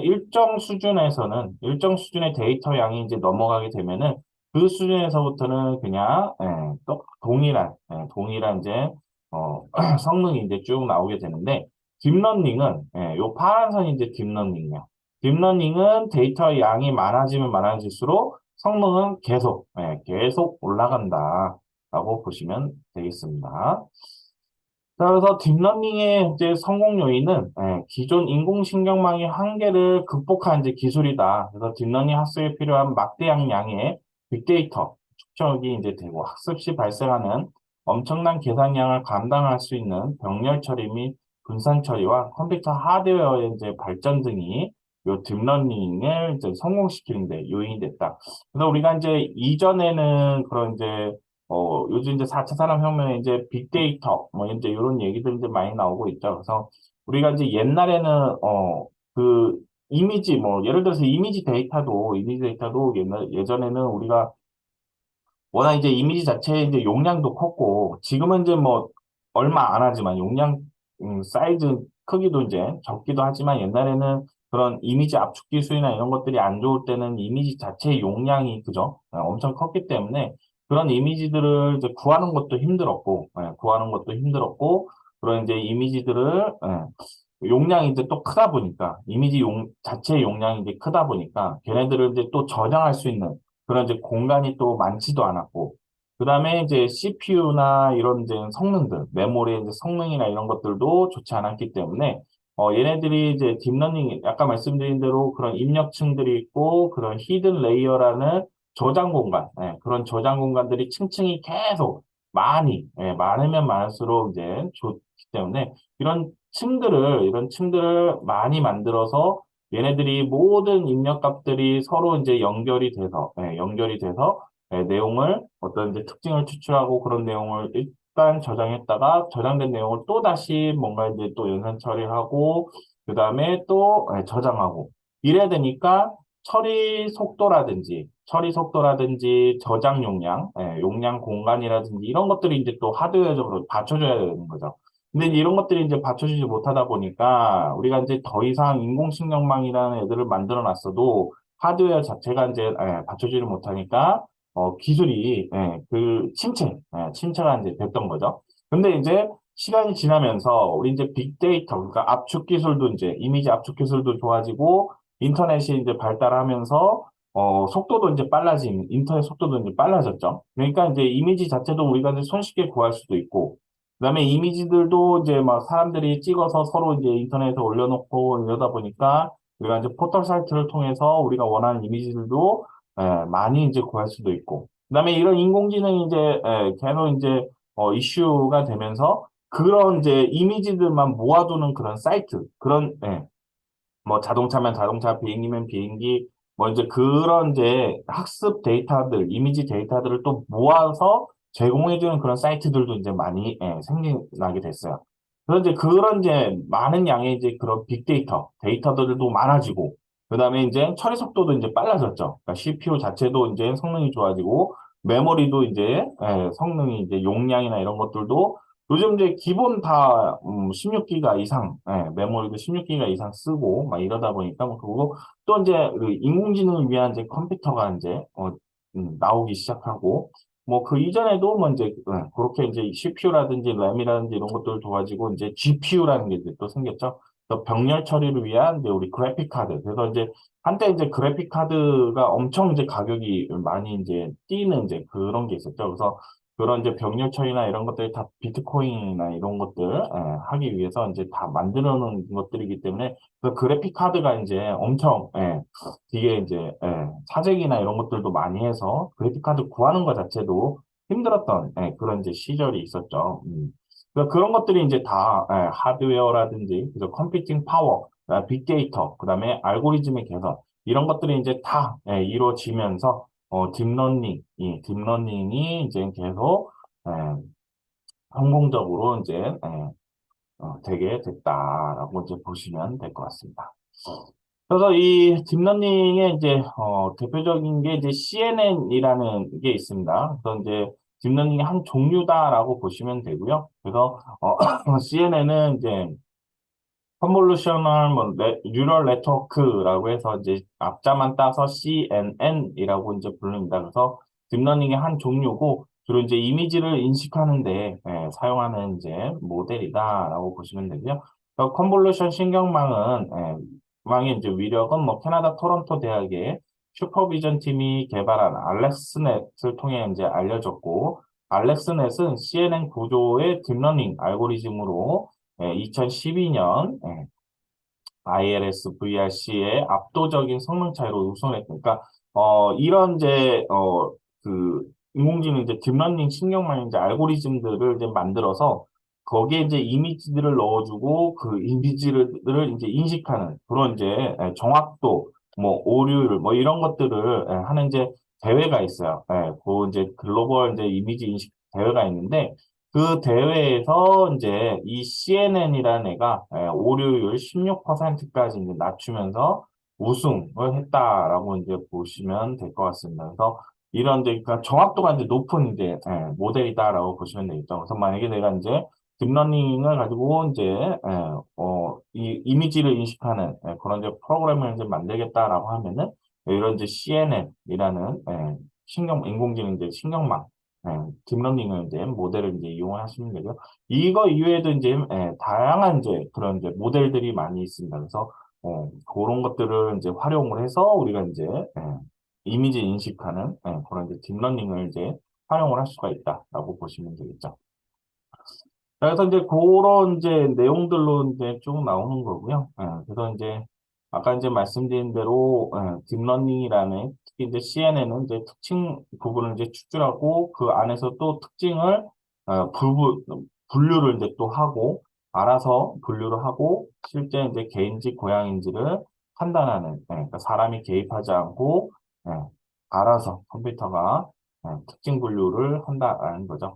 일정 수준의 데이터 양이 이제 넘어가게 되면은, 그 수준에서부터는 그냥, 동일한 이제, 성능이 이제 쭉 나오게 되는데, 딥러닝은, 요 파란 선이 이제 딥러닝이에요. 딥러닝은 데이터 양이 많아지면 많아질수록 성능은 계속 올라간다. 라고 보시면 되겠습니다. 자, 그래서 딥러닝의 이제 성공 요인은 기존 인공신경망의 한계를 극복한 이제 기술이다. 그래서 딥러닝 학습에 필요한 막대한 양의 빅데이터 축적이 이제 되고 학습 시 발생하는 엄청난 계산량을 감당할 수 있는 병렬 처리 및 분산 처리와 컴퓨터 하드웨어의 이제 발전 등이 요 딥러닝을 이제 성공시키는 데 요인이 됐다. 그래서 우리가 이제 이전에는 그런 이제 요즘 이제 4차 산업혁명에 이제 빅데이터, 뭐, 이제 이런 얘기들이 이제 많이 나오고 있죠. 그래서 우리가 이제 옛날에는, 그, 예를 들어서 이미지 데이터도 예전에는 우리가 워낙 이제 이미지 자체의 이제 용량도 컸고, 지금은 이제 뭐, 얼마 안 하지만 사이즈 크기도 이제 적기도 하지만 옛날에는 그런 이미지 압축 기술이나 이런 것들이 안 좋을 때는 이미지 자체의 용량이 그죠? 엄청 컸기 때문에 그런 이미지들을 이제 구하는 것도 힘들었고, 그런 이제 이미지들을 용량이 이제 또 크다 보니까, 이미지 자체의 용량이 이제 크다 보니까, 걔네들을 이제 또 저장할 수 있는 그런 이제 공간이 또 많지도 않았고, 그 다음에 이제 CPU나 이런 이제 성능들, 메모리의 이제 성능이나 이런 것들도 좋지 않았기 때문에, 얘네들이 이제 딥러닝, 아까 말씀드린 대로 그런 입력층들이 있고, 그런 히든 레이어라는 저장 공간, 예, 그런 저장 공간들이 층층이 계속 많으면 많을수록 이제 좋기 때문에, 이런 층들을 많이 만들어서 얘네들이 모든 입력값들이 서로 이제 연결이 돼서 내용을 어떤 이제 특징을 추출하고 그런 내용을 일단 저장했다가 저장된 내용을 또 다시 뭔가 이제 또 연산 처리하고 그 다음에 또 저장하고 이래야 되니까 처리 속도라든지 저장 용량, 용량 공간이라든지 이런 것들이 이제 또 하드웨어적으로 받쳐줘야 되는 거죠. 근데 이제 이런 것들이 이제 받쳐주지 못하다 보니까 우리가 이제 더 이상 인공신경망이라는 애들을 만들어 놨어도 하드웨어 자체가 이제 받쳐주지 못하니까 기술이 침체가 이제 됐던 거죠. 근데 이제 시간이 지나면서 우리 이제 빅데이터 그러니까 압축 기술도 이제 이미지 압축 기술도 좋아지고 인터넷이 이제 발달하면서 속도도 이제 인터넷 속도도 이제 빨라졌죠. 그러니까 이제 이미지 자체도 우리가 이제 손쉽게 구할 수도 있고 그다음에 이미지들도 이제 막 사람들이 찍어서 서로 이제 인터넷에 올려놓고 이러다 보니까 우리가 이제 포털 사이트를 통해서 우리가 원하는 이미지들도 많이 이제 구할 수도 있고. 그다음에 이런 인공지능이 이제 계속 이제 이슈가 되면서 그런 이제 이미지들만 모아두는 그런 사이트, 뭐 자동차면 자동차, 비행기면 비행기, 뭐 이제 그런 이제 학습 데이터들, 이미지 데이터들을 또 모아서 제공해주는 그런 사이트들도 이제 많이 생겨나게 됐어요. 그런 이제 많은 양의 이제 그런 데이터들도 많아지고, 그 다음에 이제 처리 속도도 이제 빨라졌죠. 그러니까 CPU 자체도 이제 성능이 좋아지고, 메모리도 이제 성능이 이제 용량이나 이런 것들도 요즘 이제 기본 다 16기가 이상, 메모리도 16기가 이상 쓰고 막 이러다 보니까 뭐 그리고 또 이제 그 인공지능을 위한 이제 컴퓨터가 이제 나오기 시작하고 뭐 그 이전에도 뭐 이제 그렇게 이제 CPU라든지 램이라든지 이런 것들 도와지고 이제 GPU라는 게 이제 또 생겼죠. 또 병렬 처리를 위한 이제 우리 그래픽 카드. 그래서 이제 한때 이제 그래픽 카드가 엄청 이제 가격이 많이 이제 뛰는 이제 그런 게 있었죠. 그래서 그런 이제 병렬 처리나 이런 것들이 다 비트코인이나 이런 것들 하기 위해서 이제 다 만들어 놓은 것들이기 때문에 그 그래픽 카드가 이제 엄청 이게 이제 차쟁이나 이런 것들도 많이 해서 그래픽 카드 구하는 것 자체도 힘들었던 그런 이제 시절이 있었죠. 그러니까 그런 것들이 이제 다 하드웨어라든지 그래서 컴퓨팅 파워, 빅데이터, 그다음에 알고리즘의 개선 이런 것들이 이제 다 이루어지면서 딥러닝이 이제 계속 에, 성공적으로 이제 되게 됐다라고 이제 보시면 될 것 같습니다. 그래서 이 딥러닝의 이제 대표적인 게 이제 CNN이라는 게 있습니다. 그래서 이제 딥러닝의 한 종류다라고 보시면 되고요. 그래서 CNN은 이제 컨볼루셔널 뉴럴 네트워크라고 해서 이제 앞자만 따서 CNN이라고 이제 부릅니다. 그래서 딥러닝의 한 종류고 주로 이제 이미지를 인식하는데 사용하는 이제 모델이다라고 보시면 되고요. 컨볼루션 신경망은 망의 이제 위력은 뭐 캐나다 토론토 대학의 슈퍼비전 팀이 개발한 알렉스넷을 통해 이제 알려졌고 알렉스넷은 CNN 구조의 딥러닝 알고리즘으로 2012년 ILS VRC의 압도적인 성능 차이로 우승을 했으니까 이런 이제 그 인공지능 이제 딥러닝 신경망 이제 알고리즘들을 이제 만들어서 거기에 이제 이미지들을 넣어주고 그 이미지를 이제 인식하는 그런 이제 정확도 뭐 오류율 뭐 이런 것들을 하는 이제 대회가 있어요. 그 이제 글로벌 이제 이미지 인식 대회가 있는데 그 대회에서 이제 이 CNN이라는 애가 오류율 16%까지 이제 낮추면서 우승을 했다라고 이제 보시면 될 것 같습니다. 그래서 이런 이제 그러니까 정확도가 이제 높은 이제 모델이다라고 보시면 되겠죠. 그래서 만약에 내가 이제 딥러닝을 가지고 이제 이 이미지를 인식하는 그런 이제 프로그램을 이제 만들겠다라고 하면은 이런 이제 CNN이라는 인공지능 이제 신경망 딥러닝을 이제 모델을 이제 이용하시면 되고요. 이거 이외에도 이제 다양한 이제 그런 이제 모델들이 많이 있습니다. 그래서 그런 것들을 이제 활용을 해서 우리가 이제 이미지 인식하는 그런 이제 딥러닝을 이제 활용을 할 수가 있다라고 보시면 되겠죠. 그래서 이제 그런 이제 내용들로 이제 쭉 나오는 거고요. 그래서 이제 아까 이제 말씀드린 대로 딥러닝이라는 특히 이제 CNN은 이제 특징 부분을 이제 추출하고 그 안에서 또 특징을 분류를 이제 또 하고 알아서 분류를 하고 실제 이제 개인지 고양인지를 판단하는 그러니까 사람이 개입하지 않고 예, 알아서 컴퓨터가 특징 분류를 한다라는 거죠.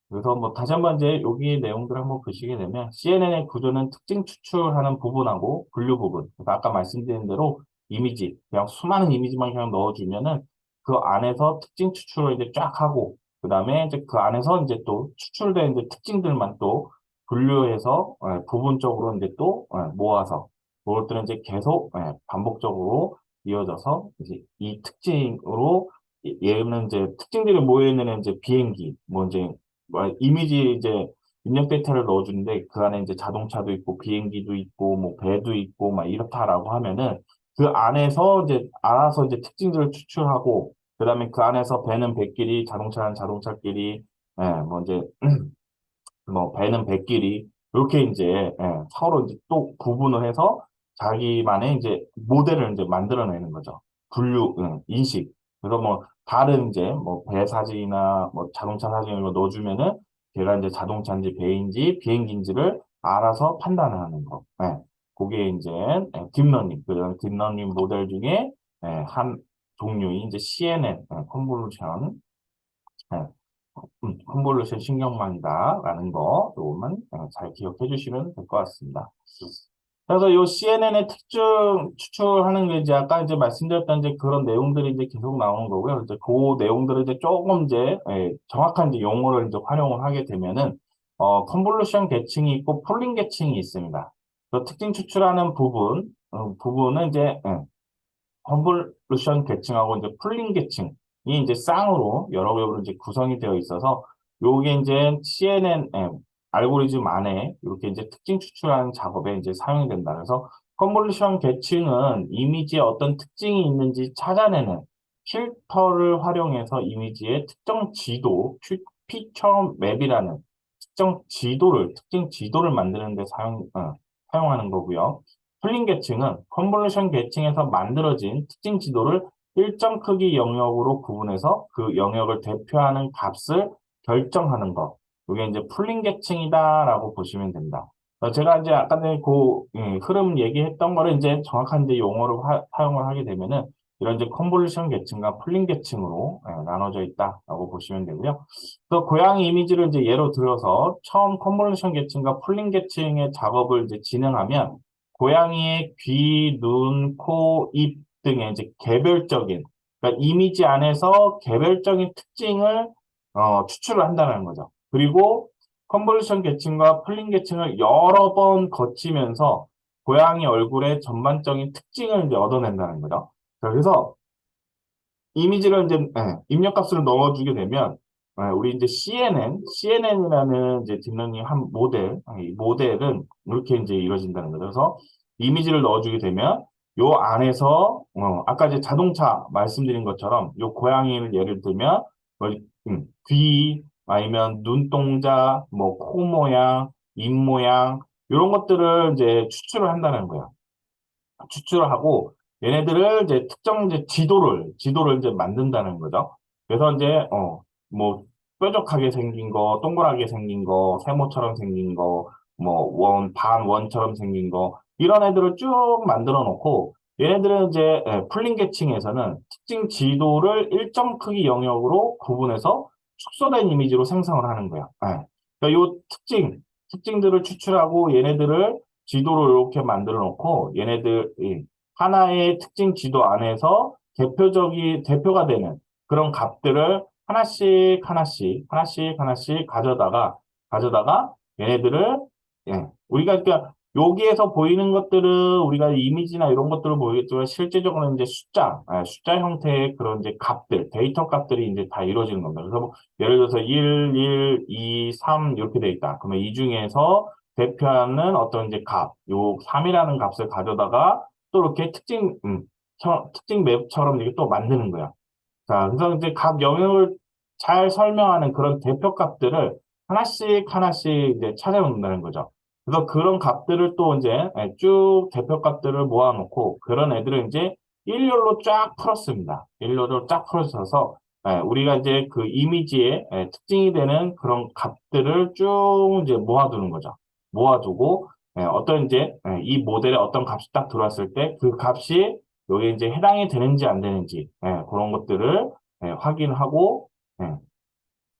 그래서 뭐 다시 한번 이제 여기 내용들을 한번 보시게 되면 CNN의 구조는 특징 추출하는 부분하고 분류 부분. 그래서 아까 말씀드린 대로 이미지, 그냥 수많은 이미지만 그냥 넣어주면은 그 안에서 특징 추출을 이제 쫙 하고 그 다음에 이제 그 안에서 이제 또 추출된 이제 특징들만 또 분류해서 부분적으로 이제 또 모아서 그것들은 이제 계속 반복적으로 이어져서 이제 이 특징으로 얘는 이제 특징들이 모여 있는 이제 비행기, 뭐 이제 뭐 이미지 이제 입력 데이터를 넣어주는데 그 안에 이제 자동차도 있고 비행기도 있고 뭐 배도 있고 막 이렇다라고 하면은 그 안에서 이제 알아서 이제 특징들을 추출하고 그다음에 그 안에서 배는 배끼리 자동차는 자동차끼리 뭐 이제 뭐 배는 배끼리 이렇게 이제 서로 이제 또 구분을 해서 자기만의 이제 모델을 이제 만들어내는 거죠. 분류, 인식. 그래서 뭐 다른 이제 뭐 배 사진이나 뭐 자동차 사진 이런 거 넣어주면은 걔가 이제 자동차인지 배인지 비행기인지를 알아서 판단하는 거. 그게 이제 딥러닝, 그런 딥러닝 모델 중에 한 종류인 이제 CNN, 컨볼루션 컨볼루션 신경망이다라는 거 요것만 잘 기억해 주시면 될 것 같습니다. 그래서 요 CNN의 특징 추출하는 게 이제 아까 이제 말씀드렸던 이제 그런 내용들이 이제 계속 나오는 거고요. 이제 그 내용들을 이제 조금 이제 정확한 이제 용어를 이제 활용을 하게 되면은 컨볼루션 계층이 있고 폴링 계층이 있습니다. 그 특징 추출하는 부분은 이제 컨볼루션 계층하고 이제 풀링 계층이 이제 쌍으로 여러 개로 이제 구성이 되어 있어서 요게 이제 CNN 알고리즘 안에 이렇게 이제 특징 추출하는 작업에 이제 사용이 된다. 그래서 컨볼루션 계층은 이미지에 어떤 특징이 있는지 찾아내는 필터를 활용해서 이미지의 특정 지도, 피처 맵이라는 특징 지도를 만드는 데 사용하는 거고요. 풀린 계층은 컨볼루션 계층에서 만들어진 특징 지도를 일정 크기 영역으로 구분해서 그 영역을 대표하는 값을 결정하는 것. 이게 이제 풀린 계층이다라고 보시면 된다. 제가 이제 아까 전에 그 흐름 얘기했던 거를 이제 정확한 이제 용어를 사용을 하게 되면은 이런 이제 컨볼루션 계층과 풀린 계층으로 나눠져 있다라고 보시면 되고요. 그 고양이 이미지를 이제 예로 들어서 처음 컨볼루션 계층과 풀린 계층의 작업을 이제 진행하면 고양이의 귀, 눈, 코, 입 등의 이제 개별적인, 그러니까 이미지 안에서 개별적인 특징을 추출을 한다는 거죠. 그리고 컨볼루션 계층과 풀린 계층을 여러 번 거치면서 고양이 얼굴의 전반적인 특징을 이제 얻어낸다는 거죠. 자, 그래서 이미지를 이제 입력값을 넣어주게 되면 우리 이제 CNN이라는 이제 딥러닝 한 모델, 이 모델은 이렇게 이제 이루어진다는 거죠. 그래서 이미지를 넣어주게 되면 요 안에서 아까 이제 자동차 말씀드린 것처럼 요 고양이를 예를 들면 뭐, 귀 아니면 눈동자, 뭐 코 모양, 입 모양 이런 것들을 이제 추출을 한다는 거예요. 추출을 하고 얘네들을 이제 특정 이제 지도를 이제 만든다는 거죠. 그래서 이제 뭐 뾰족하게 생긴 거, 동그랗게 생긴 거, 세모처럼 생긴 거, 뭐 반원처럼 생긴 거 이런 애들을 쭉 만들어 놓고 얘네들은 이제 풀린 계층에서는 특징 지도를 일정 크기 영역으로 구분해서 축소된 이미지로 생성을 하는 거야. 그러니까 요 특징들을 추출하고 얘네들을 지도를 이렇게 만들어 놓고 얘네들 하나의 특징 지도 안에서 대표가 되는 그런 값들을 하나씩 가져다가 얘네들을 우리가 그러니까 여기에서 보이는 것들은 우리가 이미지나 이런 것들을 보이겠지만 실제적으로는 이제 숫자 형태의 그런 이제 값들, 데이터 값들이 이제 다 이루어지는 겁니다. 그래서 뭐 예를 들어서 1, 2, 3 이렇게 돼 있다. 그러면 이 중에서 대표하는 어떤 이제 값, 요 3이라는 값을 가져다가 또 이렇게 특징 맵처럼 이렇게 또 만드는 거야. 자, 그래서 이제 각 영역을 잘 설명하는 그런 대표 값들을 하나씩 하나씩 이제 찾아놓는다는 거죠. 그래서 그런 값들을 또 이제 쭉 대표 값들을 모아놓고 그런 애들을 이제 일렬로 쫙 풀었습니다. 일렬로 쫙 풀어서 우리가 이제 그 이미지의 특징이 되는 그런 값들을 쭉 이제 모아두는 거죠. 모아두고 어떤 이제 이 모델에 어떤 값이 딱 들어왔을 때 그 값이 여기에 이제 해당이 되는지 안 되는지 그런 것들을 확인하고 예,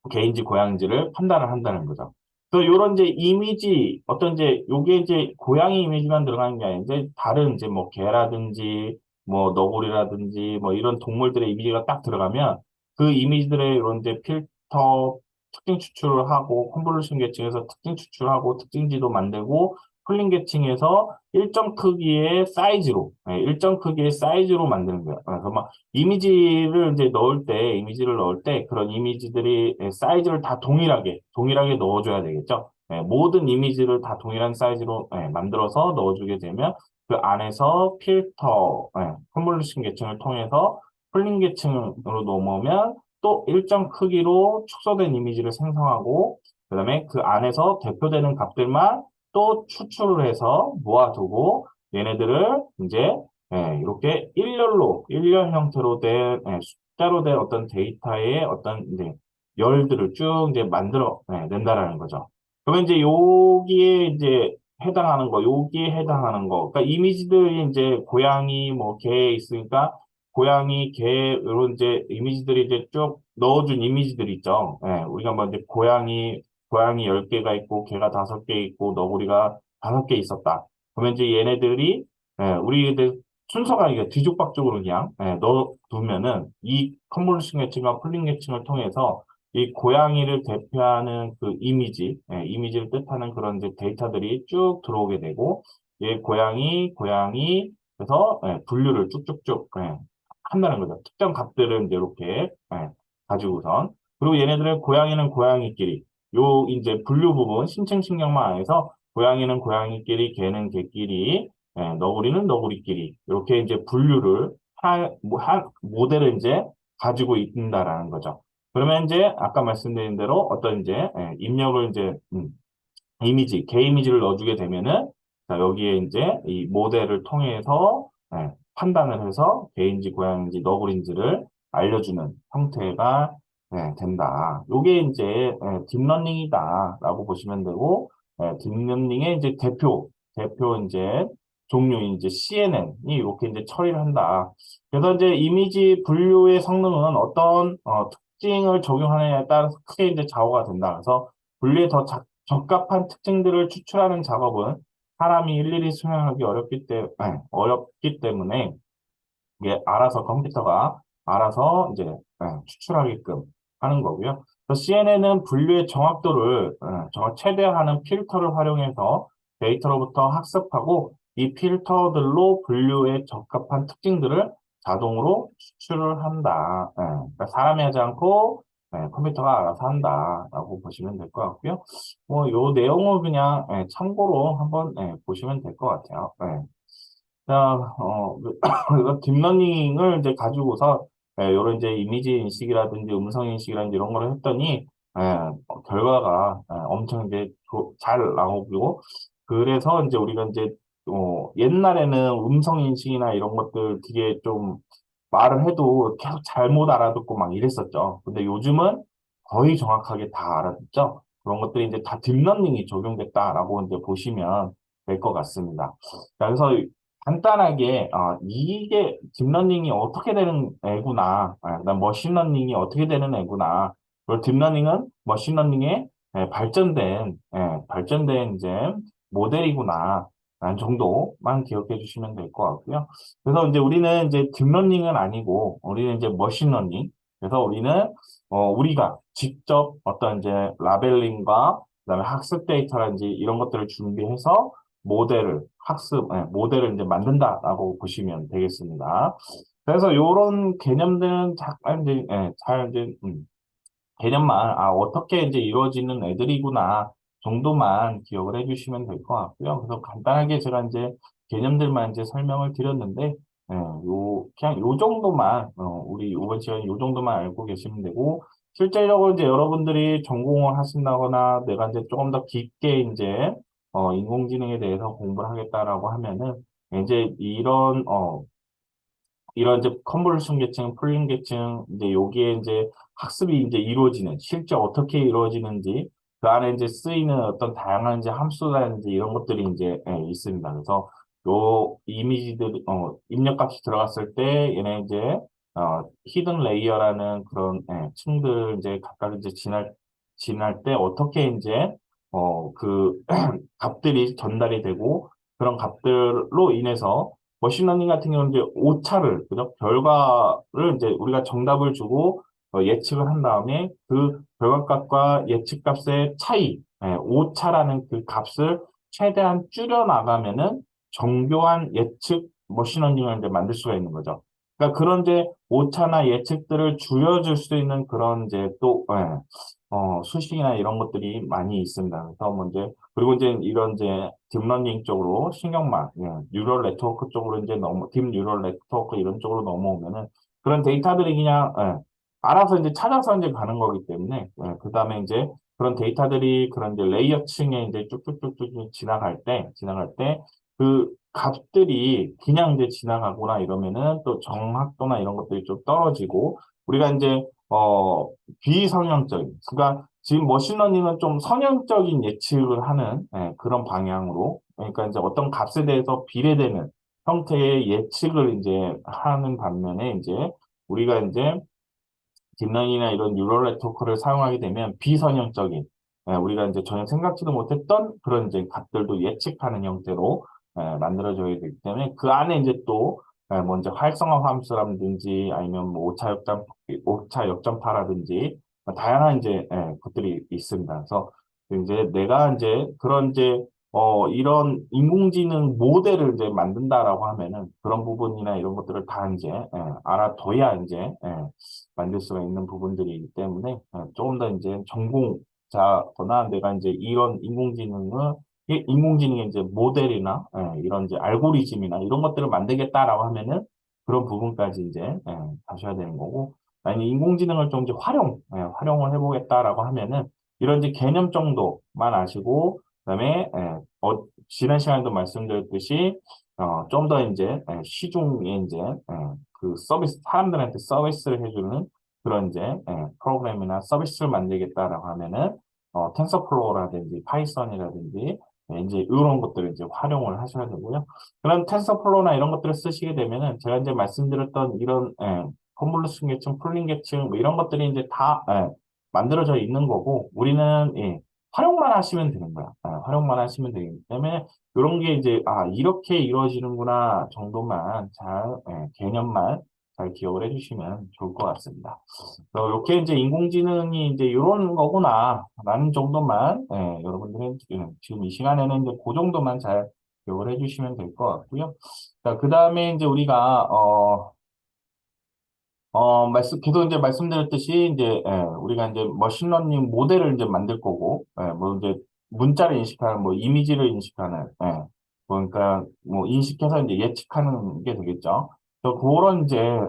개인지 고양인지를 판단을 한다는 거죠. 그래서 요런 이제 이미지 어떤 이제 요게 이제 고양이 이미지만 들어가는 게 아니라 이제 다른 이제 뭐 개라든지 뭐 너구리라든지 뭐 이런 동물들의 이미지가 딱 들어가면 그 이미지들의 이런 이제 필터 특징 추출을 하고 컨볼루션 계층에서 특징 추출하고 특징지도 만들고 풀링 계층에서 일정 크기의 사이즈로 만드는 거예요. 그래서 막 이미지를 넣을 때 그런 이미지들이 사이즈를 다 동일하게 넣어줘야 되겠죠. 모든 이미지를 다 동일한 사이즈로 만들어서 넣어주게 되면 그 안에서 컨볼루션 계층을 통해서 풀링 계층으로 넘어오면 또 일정 크기로 축소된 이미지를 생성하고 그다음에 그 안에서 대표되는 값들만 또 추출을 해서 모아두고 얘네들을 이제 이렇게 일렬 형태로 된, 숫자로 된 어떤 데이터의 어떤 이제 열들을 쭉 이제 만들어 낸다라는 거죠. 그러면 이제 여기에 해당하는 거. 그러니까 이미지들이 이제 고양이, 뭐, 개 있으니까, 고양이, 개, 이런 이제 이미지들이 이제 쭉 넣어준 이미지들 있죠. 우리가 뭐 이제 고양이 10개가 있고, 개가 5개 있고, 너구리가 5개 있었다. 그러면 이제 얘네들이 우리들 순서가 이게 뒤죽박죽으로 그냥 넣어두면은 이 컨볼루션 계층과 풀링 계층을 통해서 이 고양이를 대표하는 그 이미지를 뜻하는 그런 이제 데이터들이 쭉 들어오게 되고 이 고양이 그래서 분류를 쭉쭉쭉 한다는 거죠. 특정 값들은 이제 이렇게 가지고선 그리고 얘네들은 고양이는 고양이끼리 요 이제 분류 부분 신층 신경만 안에서 고양이는 고양이끼리 개는 개끼리 너구리는 너구리끼리 이렇게 이제 분류를 모델을 이제 가지고 있다라는 거죠. 그러면 이제 아까 말씀드린 대로 어떤 이제 입력을 이제 개 이미지를 넣어주게 되면은 자, 여기에 이제 이 모델을 통해서 판단을 해서 개인지 고양인지 너구리인지를 알려주는 형태가 된다. 요게 이제 딥러닝이다라고 보시면 되고 딥러닝의 이제 대표 이제 종류인 이제 CNN이 이렇게 이제 처리를 한다. 그래서 이제 이미지 분류의 성능은 어떤 특징을 적용하느냐에 따라서 크게 이제 좌우가 된다. 그래서 분류에 더 적합한 특징들을 추출하는 작업은 사람이 일일이 수행하기 어렵기 때문에 이게 컴퓨터가 알아서 이제 추출하게끔 하는 거고요. CNN은 분류의 정확도를 최대화하는 필터를 활용해서 데이터로부터 학습하고 이 필터들로 분류에 적합한 특징들을 자동으로 추출을 한다. 그러니까 사람이 하지 않고 컴퓨터가 알아서 한다라고 보시면 될 것 같고요. 뭐, 요 내용을 그냥 참고로 한번 보시면 될 것 같아요. 자, 그래서 딥러닝을 이제 가지고서 이런 이제 이미지 인식이라든지 음성 인식이라든지 이런 거를 했더니 결과가 엄청 이제 잘 나오고 그래서 이제 우리가 이제 옛날에는 음성 인식이나 이런 것들 되게 좀 말을 해도 계속 잘못 알아듣고 막 이랬었죠. 근데 요즘은 거의 정확하게 다 알아듣죠. 그런 것들이 이제 다 딥러닝이 적용됐다라고 이제 보시면 될 것 같습니다. 자, 그래서 간단하게 이게 딥러닝이 어떻게 되는 애구나, 그다음 머신러닝이 어떻게 되는 애구나. 그리고 딥러닝은 머신러닝의 발전된 이제 모델이구나. 라는 정도만 기억해 주시면 될 것 같고요. 그래서 이제 우리는 이제 딥러닝은 아니고 우리는 이제 머신러닝. 그래서 우리는 우리가 직접 어떤 이제 라벨링과 그다음에 학습 데이터라든지 이런 것들을 준비해서 모델을 이제 만든다라고 보시면 되겠습니다. 그래서 이런 개념들은 잘 이제, 개념만, 어떻게 이제 이루어지는 애들이구나 정도만 기억을 해주시면 될 것 같고요. 그래서 간단하게 제가 이제 개념들만 이제 설명을 드렸는데, 그냥 요 정도만, 우리 이번 시간에 요 정도만 알고 계시면 되고, 실제적으로 이제 여러분들이 전공을 하신다거나 내가 이제 조금 더 깊게 이제, 인공지능에 대해서 공부를 하겠다라고 하면은, 이제 이런 이제 컨볼루션 계층, 풀링 계층, 이제 여기에 이제 학습이 이제 이루어지는, 실제 어떻게 이루어지는지, 그 안에 이제 쓰이는 어떤 다양한 이제 함수라든지 이런 것들이 이제 있습니다. 그래서 요 이미지들, 입력값이 들어갔을 때 얘네 이제, 히든 레이어라는 그런, 층들 이제 각각 이제 지날 때 어떻게 이제, 그 값들이 전달이 되고, 그런 값들로 인해서 머신러닝 같은 경우는 이제 오차를, 그죠? 결과를 이제 우리가 정답을 주고 예측을 한 다음에 그 결과값과 예측값의 차이, 오차라는 그 값을 최대한 줄여나가면은 정교한 예측 머신러닝을 이제 만들 수가 있는 거죠. 그러니까 그런 이제 오차나 예측들을 줄여줄 수 있는 그런 이제 또, 수식이나 이런 것들이 많이 있습니다. 그래서 뭐 이제 그리고 이제 이런 이제 딥러닝 쪽으로 신경망, 뉴럴 네트워크 쪽으로 이제 딥 뉴럴 네트워크 이런 쪽으로 넘어오면은 그런 데이터들이 그냥 알아서 이제 찾아서 이제 가는 거기 때문에 그 다음에 이제 그런 데이터들이 그런 이제 레이어층에 이제 쭉쭉쭉쭉 지나갈 때 그 값들이 그냥 이제 지나가거나 이러면은 또 정확도나 이런 것들이 좀 떨어지고 우리가 이제 비성형적인, 그러니까 지금 머신러닝은 좀 선형적인 예측을 하는 그런 방향으로, 그러니까 이제 어떤 값에 대해서 비례되는 형태의 예측을 이제 하는 반면에 이제 우리가 이제 딥러닝이나 이런 뉴럴 네트워크를 사용하게 되면 비선형적인, 우리가 이제 전혀 생각지도 못했던 그런 이제 값들도 예측하는 형태로 만들어져야 되기 때문에 그 안에 이제 또 먼저 활성화 함수라든지 아니면 뭐 오차 역전파라든지 다양한 이제 것들이 있습니다. 그래서 이제 내가 이제 그런 이제 이런 인공지능 모델을 이제 만든다라고 하면은 그런 부분이나 이런 것들을 다 이제 알아둬야 이제 만들 수가 있는 부분들이기 때문에 조금 더 이제 전공자거나 내가 이제 이런 인공지능의 이제 모델이나 이런 이제 알고리즘이나 이런 것들을 만들겠다라고 하면은 그런 부분까지 이제 가셔야 되는 거고 아니 인공지능을 좀 이제 활용을 해보겠다라고 하면은 이런 이제 개념 정도만 아시고 그다음에 지난 시간에도 말씀드렸듯이 좀 더 이제 시중에 이제 그 서비스 사람들한테 서비스를 해주는 그런 이제 프로그램이나 서비스를 만들겠다라고 하면은 텐서플로우라든지 파이썬이라든지 이제 이런 것들을 이제 활용을 하셔야 되고요. 그런 텐서플로우나 이런 것들을 쓰시게 되면은 제가 이제 말씀드렸던 이런 컨볼루션 계층, 풀링 계층 뭐 이런 것들이 이제 다 만들어져 있는 거고 우리는 활용만 하시면 되는 거야. 활용만 하시면 되기 때문에 이런 게 이제 이렇게 이루어지는구나 정도만 개념만 잘 기억을 해주시면 좋을 것 같습니다. 이렇게 이제 인공지능이 이제 이런 거구나라는 정도만 여러분들은 지금 이 시간에는 이제 그 정도만 잘 기억을 해주시면 될 것 같고요. 자, 그 다음에 이제 우리가 계속 이제 말씀드렸듯이, 이제, 우리가 이제 머신러닝 모델을 이제 만들 거고, 뭐 이제 문자를 인식하는, 뭐 이미지를 인식하는, 그러니까 뭐 인식해서 이제 예측하는 게 되겠죠. 그런 이제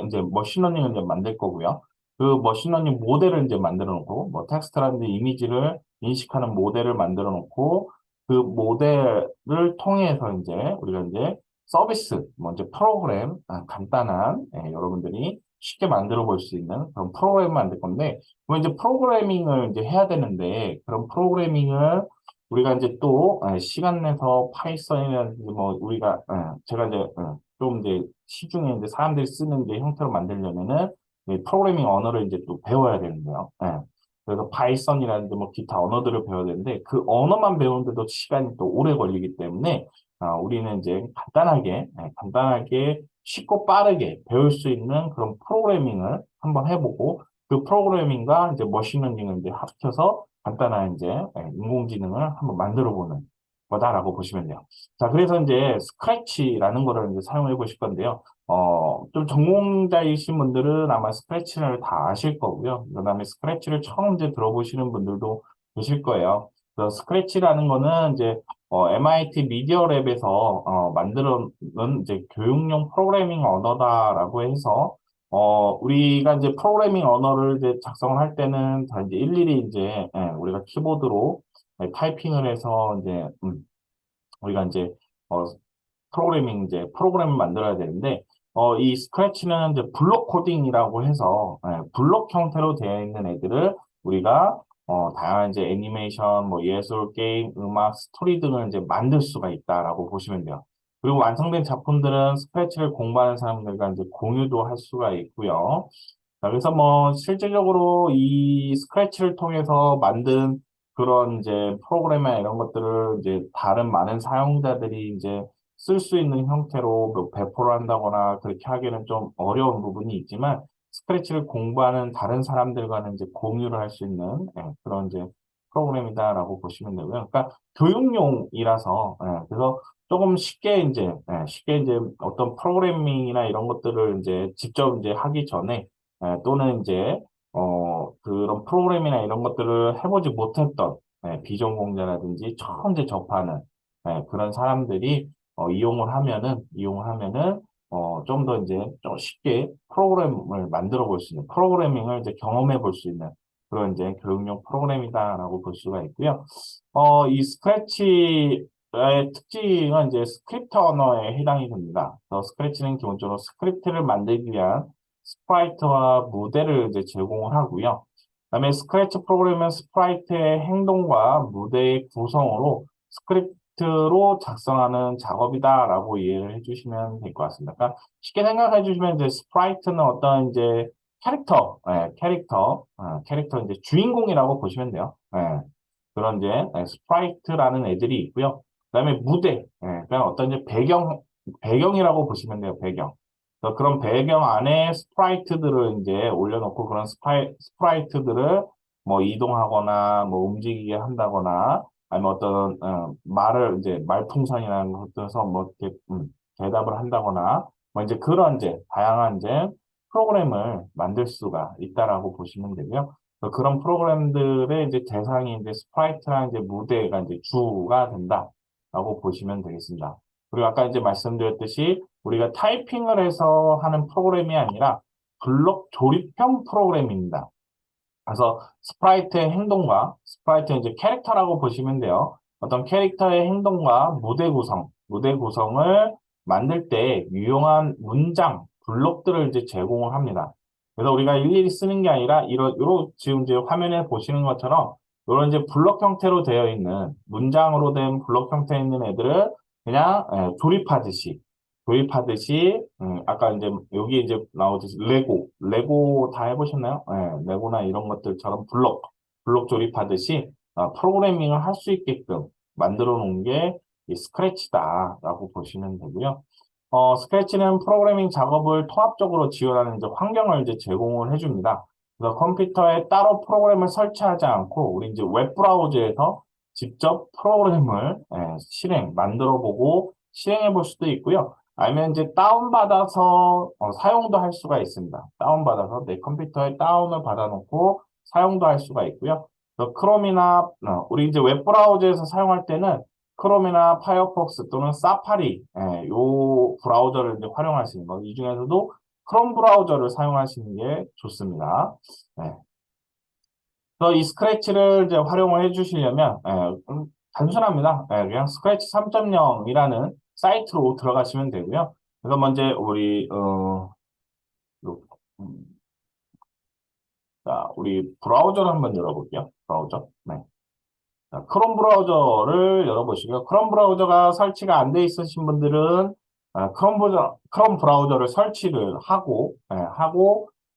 이제 머신러닝을 이제 만들 거고요. 그 머신러닝 모델을 이제 만들어 놓고, 뭐 텍스트라든지 이미지를 인식하는 모델을 만들어 놓고, 그 모델을 통해서 이제 우리가 이제 서비스, 먼저 프로그램, 간단한, 여러분들이 쉽게 만들어 볼 수 있는 그런 프로그램을 만들 건데, 그럼 이제 프로그래밍을 이제 해야 되는데, 그런 프로그래밍을 우리가 이제 또, 시간 내서 파이썬이라든지 뭐, 제가 이제, 좀 이제 시중에 이제 사람들이 쓰는 이제 형태로 만들려면은, 이 프로그래밍 언어를 이제 또 배워야 되는데요. 그래서 파이썬이라든지 뭐 기타 언어들을 배워야 되는데, 그 언어만 배우는데도 시간이 또 오래 걸리기 때문에, 우리는 이제 간단하게 쉽고 빠르게 배울 수 있는 그런 프로그래밍을 한번 해보고 그 프로그래밍과 이제 머신러닝을 이제 합쳐서 간단한 이제 인공지능을 한번 만들어 보는 거다라고 보시면 돼요. 자, 그래서 이제 스크래치라는 거를 이제 사용해 보실 건데요. 좀 전공자이신 분들은 아마 스크래치를 다 아실 거고요. 그다음에 스크래치를 처음 이제 들어보시는 분들도 계실 거예요. 그래서 스크래치라는 거는 이제 MIT 미디어 랩에서 만들어 놓은 이제 교육용 프로그래밍 언어다라고 해서 우리가 이제 프로그래밍 언어를 이제 작성을 할 때는 다 이제 일일이 이제 우리가 키보드로 타이핑을 해서 이제 우리가 이제 어, 프로그램을 만들어야 되는데 이 스크래치는 이제 블록 코딩이라고 해서 블록 형태로 되어 있는 애들을 우리가 다양한 이제 애니메이션, 뭐 예술, 게임, 음악, 스토리 등을 이제 만들 수가 있다라고 보시면 돼요. 그리고 완성된 작품들은 스크래치를 공부하는 사람들과 이제 공유도 할 수가 있고요. 자, 그래서 뭐 실질적으로 이 스크래치를 통해서 만든 그런 이제 프로그램이나 이런 것들을 이제 다른 많은 사용자들이 이제 쓸 수 있는 형태로 뭐 배포를 한다거나 그렇게 하기는 좀 어려운 부분이 있지만 스크래치를 공부하는 다른 사람들과는 이제 공유를 할 수 있는 그런 이제 프로그램이다라고 보시면 되고요. 그러니까 교육용이라서 그래서 조금 쉽게 이제 어떤 프로그래밍이나 이런 것들을 이제 직접 이제 하기 전에 또는 이제 그런 프로그램이나 이런 것들을 해보지 못했던 비전공자라든지 처음 이제 접하는 그런 사람들이 이용을 하면은 좀 더 이제 좀 쉽게 프로그램을 만들어 볼 수 있는 프로그래밍을 이제 경험해 볼 수 있는 그런 이제 교육용 프로그램이다라고 볼 수가 있고요. 이 스크래치의 특징은 이제 스크립트 언어에 해당이 됩니다. 그래서 스크래치는 기본적으로 스크립트를 만들기 위한 스프라이트와 모델을 이제 제공을 하고요. 그다음에 스크래치 프로그램은 스프라이트의 행동과 무대의 구성으로 스크립트로 작성하는 작업이다라고 이해를 해주시면 될 것 같습니다. 그러니까 쉽게 생각해 주시면 이제 스프라이트는 어떤 이제 캐릭터 이제 주인공이라고 보시면 돼요. 그런 이제 스프라이트라는 애들이 있고요. 그다음에 무대, 그냥 어떤 이제 배경이라고 보시면 돼요. 배경. 그래서 그런 배경 안에 스프라이트들을 이제 올려놓고 그런 스프라이트들을 뭐 이동하거나 뭐 움직이게 한다거나 아니면 어떤 말을 이제 말풍선이라는 것들에서 뭐 이렇게 대답을 한다거나 뭐 이제 그런 이제 다양한 이제 프로그램을 만들 수가 있다라고 보시면 되고요. 그런 프로그램들의 이제 대상이 이제 스프라이트랑 이제 무대가 이제 주가 된다라고 보시면 되겠습니다. 그리고 아까 이제 말씀드렸듯이 우리가 타이핑을 해서 하는 프로그램이 아니라 블록 조립형 프로그램입니다. 그래서 스프라이트의 행동과 스프라이트 이제 캐릭터라고 보시면 돼요. 어떤 캐릭터의 행동과 무대 구성을 만들 때 유용한 문장, 블록들을 이제 제공을 합니다. 그래서 우리가 일일이 쓰는 게 아니라 지금 이제 화면에 보시는 것처럼 이런 이제 블록 형태로 되어 있는 문장으로 된 블록 형태에 있는 애들을 그냥 조립하듯이 아까 이제 여기 이제 나오듯이 레고 다 해보셨나요? 레고나 이런 것들처럼 블록 조립하듯이 프로그래밍을 할 수 있게끔 만들어 놓은 게 이 스크래치다라고 보시면 되고요. 스크래치는 프로그래밍 작업을 통합적으로 지원하는 이제 환경을 이제 제공을 해줍니다. 그래서 컴퓨터에 따로 프로그램을 설치하지 않고 우리 이제 웹 브라우저에서 직접 프로그램을 만들어 보고 실행해 볼 수도 있고요. 아니면 이제 다운받아서 사용도 할 수가 있습니다. 다운받아서 내 컴퓨터에 다운을 받아놓고 사용도 할 수가 있고요. 그래서 크롬이나 우리 이제 웹 브라우저에서 사용할 때는 크롬이나 파이어폭스 또는 사파리 요 브라우저를 이제 활용하시는 거. 이 중에서도 크롬 브라우저를 사용하시는 게 좋습니다. 네. 그래서 이 스크래치를 이제 활용을 해주시려면 단순합니다. 그냥 스크래치 3.0이라는 사이트로 들어가시면 되고요. 그래서 먼저 요- 음, 우리 브라우저를 한번 열어볼게요. 브라우저. 네. 자, 크롬 브라우저를 열어보시고요. 크롬 브라우저가 설치가 안 돼 있으신 분들은 크롬 브라우저를 설치를 하고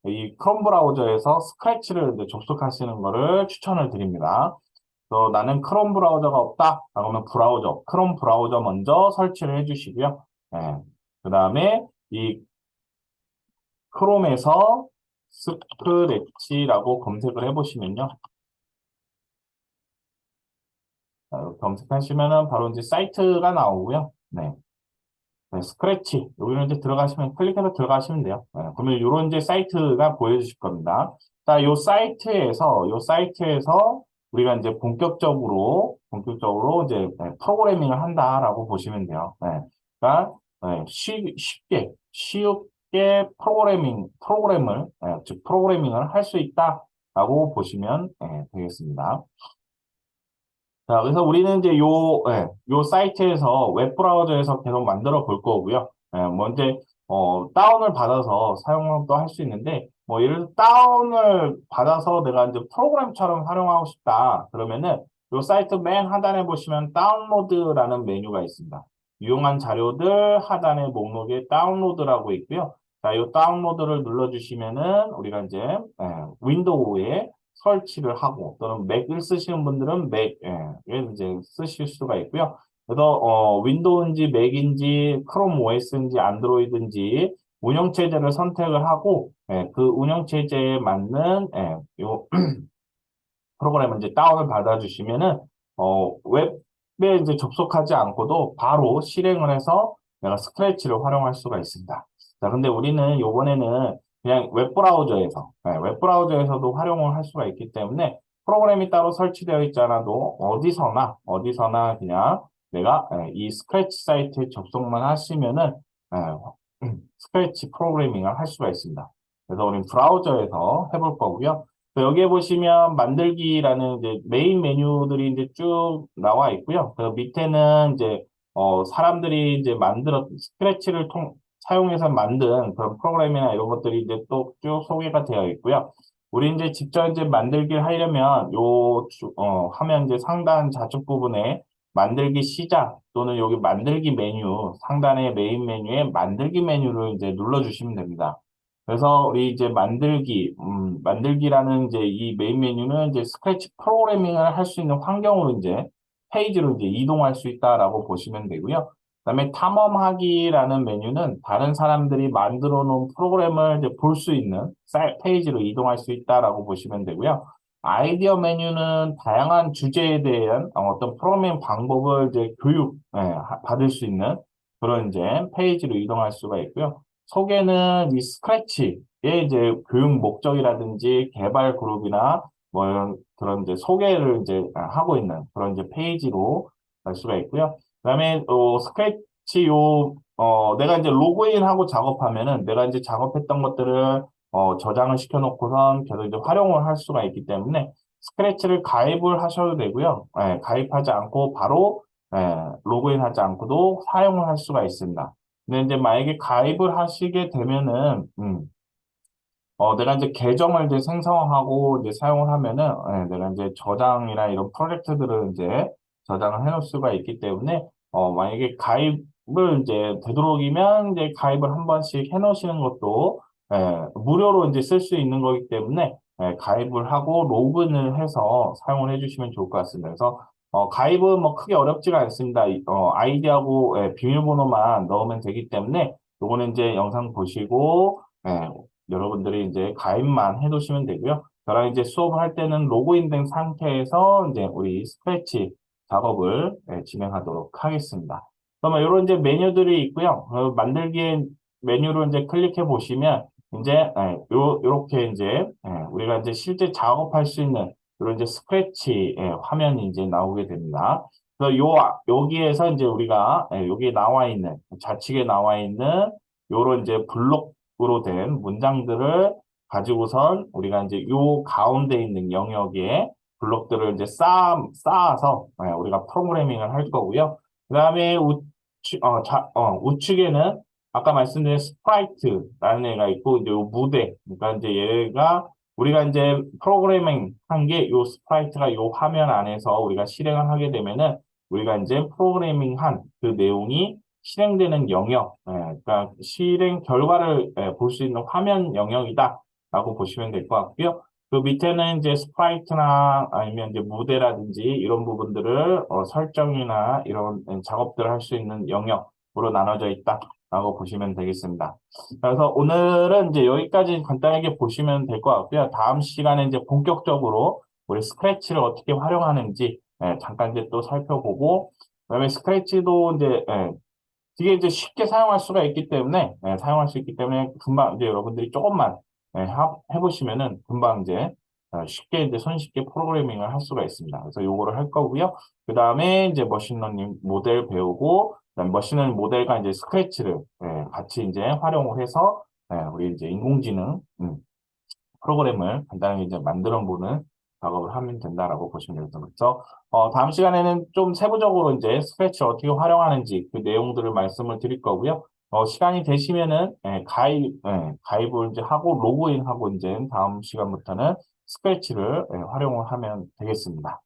이 크롬 브라우저에서 스크래치를 이제 접속하시는 거를 추천을 드립니다. 나는 크롬 브라우저가 없다. 그러면 크롬 브라우저 먼저 설치를 해주시고요. 그 다음에 이 크롬에서 스크래치라고 검색을 해보시면요. 검색하시면은 바로 이제 사이트가 나오고요. 네. 네, 스크래치. 여기는 이제 들어가시면, 클릭해서 들어가시면 돼요. 네, 그러면 요런 이제 사이트가 보여주실 겁니다. 자, 요 사이트에서 우리가 이제 본격적으로 이제 프로그래밍을 한다라고 보시면 돼요. 네. 그러니까, 쉽게 즉, 프로그래밍을 할 수 있다라고 보시면 되겠습니다. 자, 그래서 우리는 이제 요 사이트에서 웹브라우저에서 계속 만들어 볼 거고요. 먼저, 다운을 받아서 사용도 할 수 있는데, 뭐, 예를 들어 다운을 받아서 내가 이제 프로그램처럼 활용하고 싶다. 그러면은, 요 사이트 맨 하단에 보시면 다운로드라는 메뉴가 있습니다. 유용한 자료들 하단의 목록에 다운로드라고 있고요. 자, 요 다운로드를 눌러주시면은, 우리가 이제, 윈도우에 설치를 하고 또는 맥을 쓰시는 분들은 맥에 이제 쓰실 수가 있고요. 그래서 윈도우인지 맥인지 크롬 OS인지 안드로이드인지 운영체제를 선택을 하고 그 운영체제에 맞는 요 프로그램을 이제 다운을 받아주시면은 웹에 이제 접속하지 않고도 바로 실행을 해서 내가 스크래치를 활용할 수가 있습니다. 자, 근데 우리는 요번에는 그냥 웹브라우저에서도 활용을 할 수가 있기 때문에 프로그램이 따로 설치되어 있지 않아도 어디서나 그냥 내가 이 스크래치 사이트에 접속만 하시면은 스크래치 프로그래밍을 할 수가 있습니다. 그래서 우리는 브라우저에서 해볼 거고요. 여기에 보시면 만들기라는 이제 메인 메뉴들이 이제 쭉 나와 있고요. 그 밑에는 이제 사람들이 이제 스크래치를 사용해서 만든 그런 프로그램이나 이런 것들이 이제 또 쭉 소개가 되어 있고요. 우리 이제 직접 이제 만들기를 하려면 화면 이제 상단 좌측 부분에 만들기 시작 또는 여기 만들기 메뉴 상단의 메인 메뉴에 만들기 메뉴를 이제 눌러주시면 됩니다. 그래서 우리 이제 만들기라는 이제 이 메인 메뉴는 이제 스크래치 프로그래밍을 할 수 있는 환경으로 이제 페이지로 이제 이동할 수 있다라고 보시면 되고요. 그다음에 탐험하기라는 메뉴는 다른 사람들이 만들어 놓은 프로그램을 이제 볼 수 있는 페이지로 이동할 수 있다라고 보시면 되고요. 아이디어 메뉴는 다양한 주제에 대한 어떤 프로그래밍 방법을 이제 받을 수 있는 그런 이제 페이지로 이동할 수가 있고요. 소개는 이 스크래치의 이제 교육 목적이라든지 개발 그룹이나 뭐 이런 그런 이제 소개를 이제 하고 있는 그런 이제 페이지로 갈 수가 있고요. 그다음에 스크래치 내가 이제 로그인하고 작업하면은 내가 이제 작업했던 것들을 저장을 시켜놓고선 계속 이제 활용을 할 수가 있기 때문에 스크래치를 가입을 하셔도 되고요. 가입하지 않고 바로 로그인하지 않고도 사용을 할 수가 있습니다. 근데 이제 만약에 가입을 하시게 되면은, 내가 이제 계정을 이제 생성하고 이제 사용을 하면은, 내가 이제 저장이나 이런 프로젝트들을 이제 저장을 해놓을 수가 있기 때문에, 만약에 가입을 이제 되도록이면 이제 가입을 한 번씩 해놓으시는 것도, 무료로 이제 쓸 수 있는 거기 때문에, 가입을 하고 로그인을 해서 사용을 해주시면 좋을 것 같습니다. 그래서 가입은 뭐 크게 어렵지가 않습니다. 아이디하고 비밀번호만 넣으면 되기 때문에 요거는 이제 영상 보시고 여러분들이 이제 가입만 해두시면 되고요. 저랑 이제 수업을 할 때는 로그인 된 상태에서 이제 우리 스크래치 작업을 진행하도록 하겠습니다. 그러면 이런 이제 메뉴들이 있고요. 만들기의 메뉴를 이제 클릭해 보시면 이제 요렇게 이제 우리가 이제 실제 작업할 수 있는 이런 이제 스크래치 화면이 이제 나오게 됩니다. 그래서 여기에서 이제 우리가 여기에 나와 있는 좌측에 나와 있는 요런 이제 블록으로 된 문장들을 가지고선 우리가 이제 요 가운데 있는 영역에 블록들을 이제 쌓아서 우리가 프로그래밍을 할 거고요. 그다음에 우측에는 아까 말씀드린 스프라이트라는 애가 있고 이제 요 무대 그러니까 이제 얘가 우리가 이제 프로그래밍 한 게 요 스프라이트가 요 화면 안에서 우리가 실행을 하게 되면은 우리가 이제 프로그래밍 한 그 내용이 실행되는 영역, 그러니까 실행 결과를 볼 수 있는 화면 영역이다라고 보시면 될 것 같고요. 그 밑에는 이제 스프라이트나 아니면 이제 무대라든지 이런 부분들을 설정이나 이런 작업들을 할 수 있는 영역으로 나눠져 있다라고 보시면 되겠습니다. 그래서 오늘은 이제 여기까지 간단하게 보시면 될 것 같고요. 다음 시간에 이제 본격적으로 우리 스크래치를 어떻게 활용하는지 잠깐 이제 또 살펴보고, 그다음에 스크래치도 이제, 되게 이제 쉽게 사용할 수가 있기 때문에, 사용할 수 있기 때문에 금방 이제 여러분들이 조금만 해보시면은 금방 이제 쉽게 이제 손쉽게 프로그래밍을 할 수가 있습니다. 그래서 요거를 할 거고요. 그 다음에 이제 머신러닝 모델 배우고, 그다음에 머신러닝 모델과 이제 스크래치를 같이 이제 활용을 해서 우리 이제 인공지능 프로그램을 간단하게 이제 만들어 보는 작업을 하면 된다라고 보시면 되겠습니다. 그래서 다음 시간에는 좀 세부적으로 이제 스크래치 어떻게 활용하는지 그 내용들을 말씀을 드릴 거고요. 시간이 되시면은 가입을 이제 하고 로그인하고 이제 다음 시간부터는 스크래치를 활용을 하면 되겠습니다.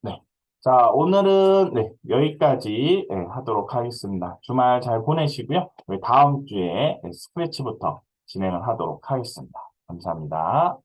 네. 자, 오늘은 여기까지 하도록 하겠습니다. 주말 잘 보내시고요. 우리 다음 주에 스크래치부터 진행을 하도록 하겠습니다. 감사합니다.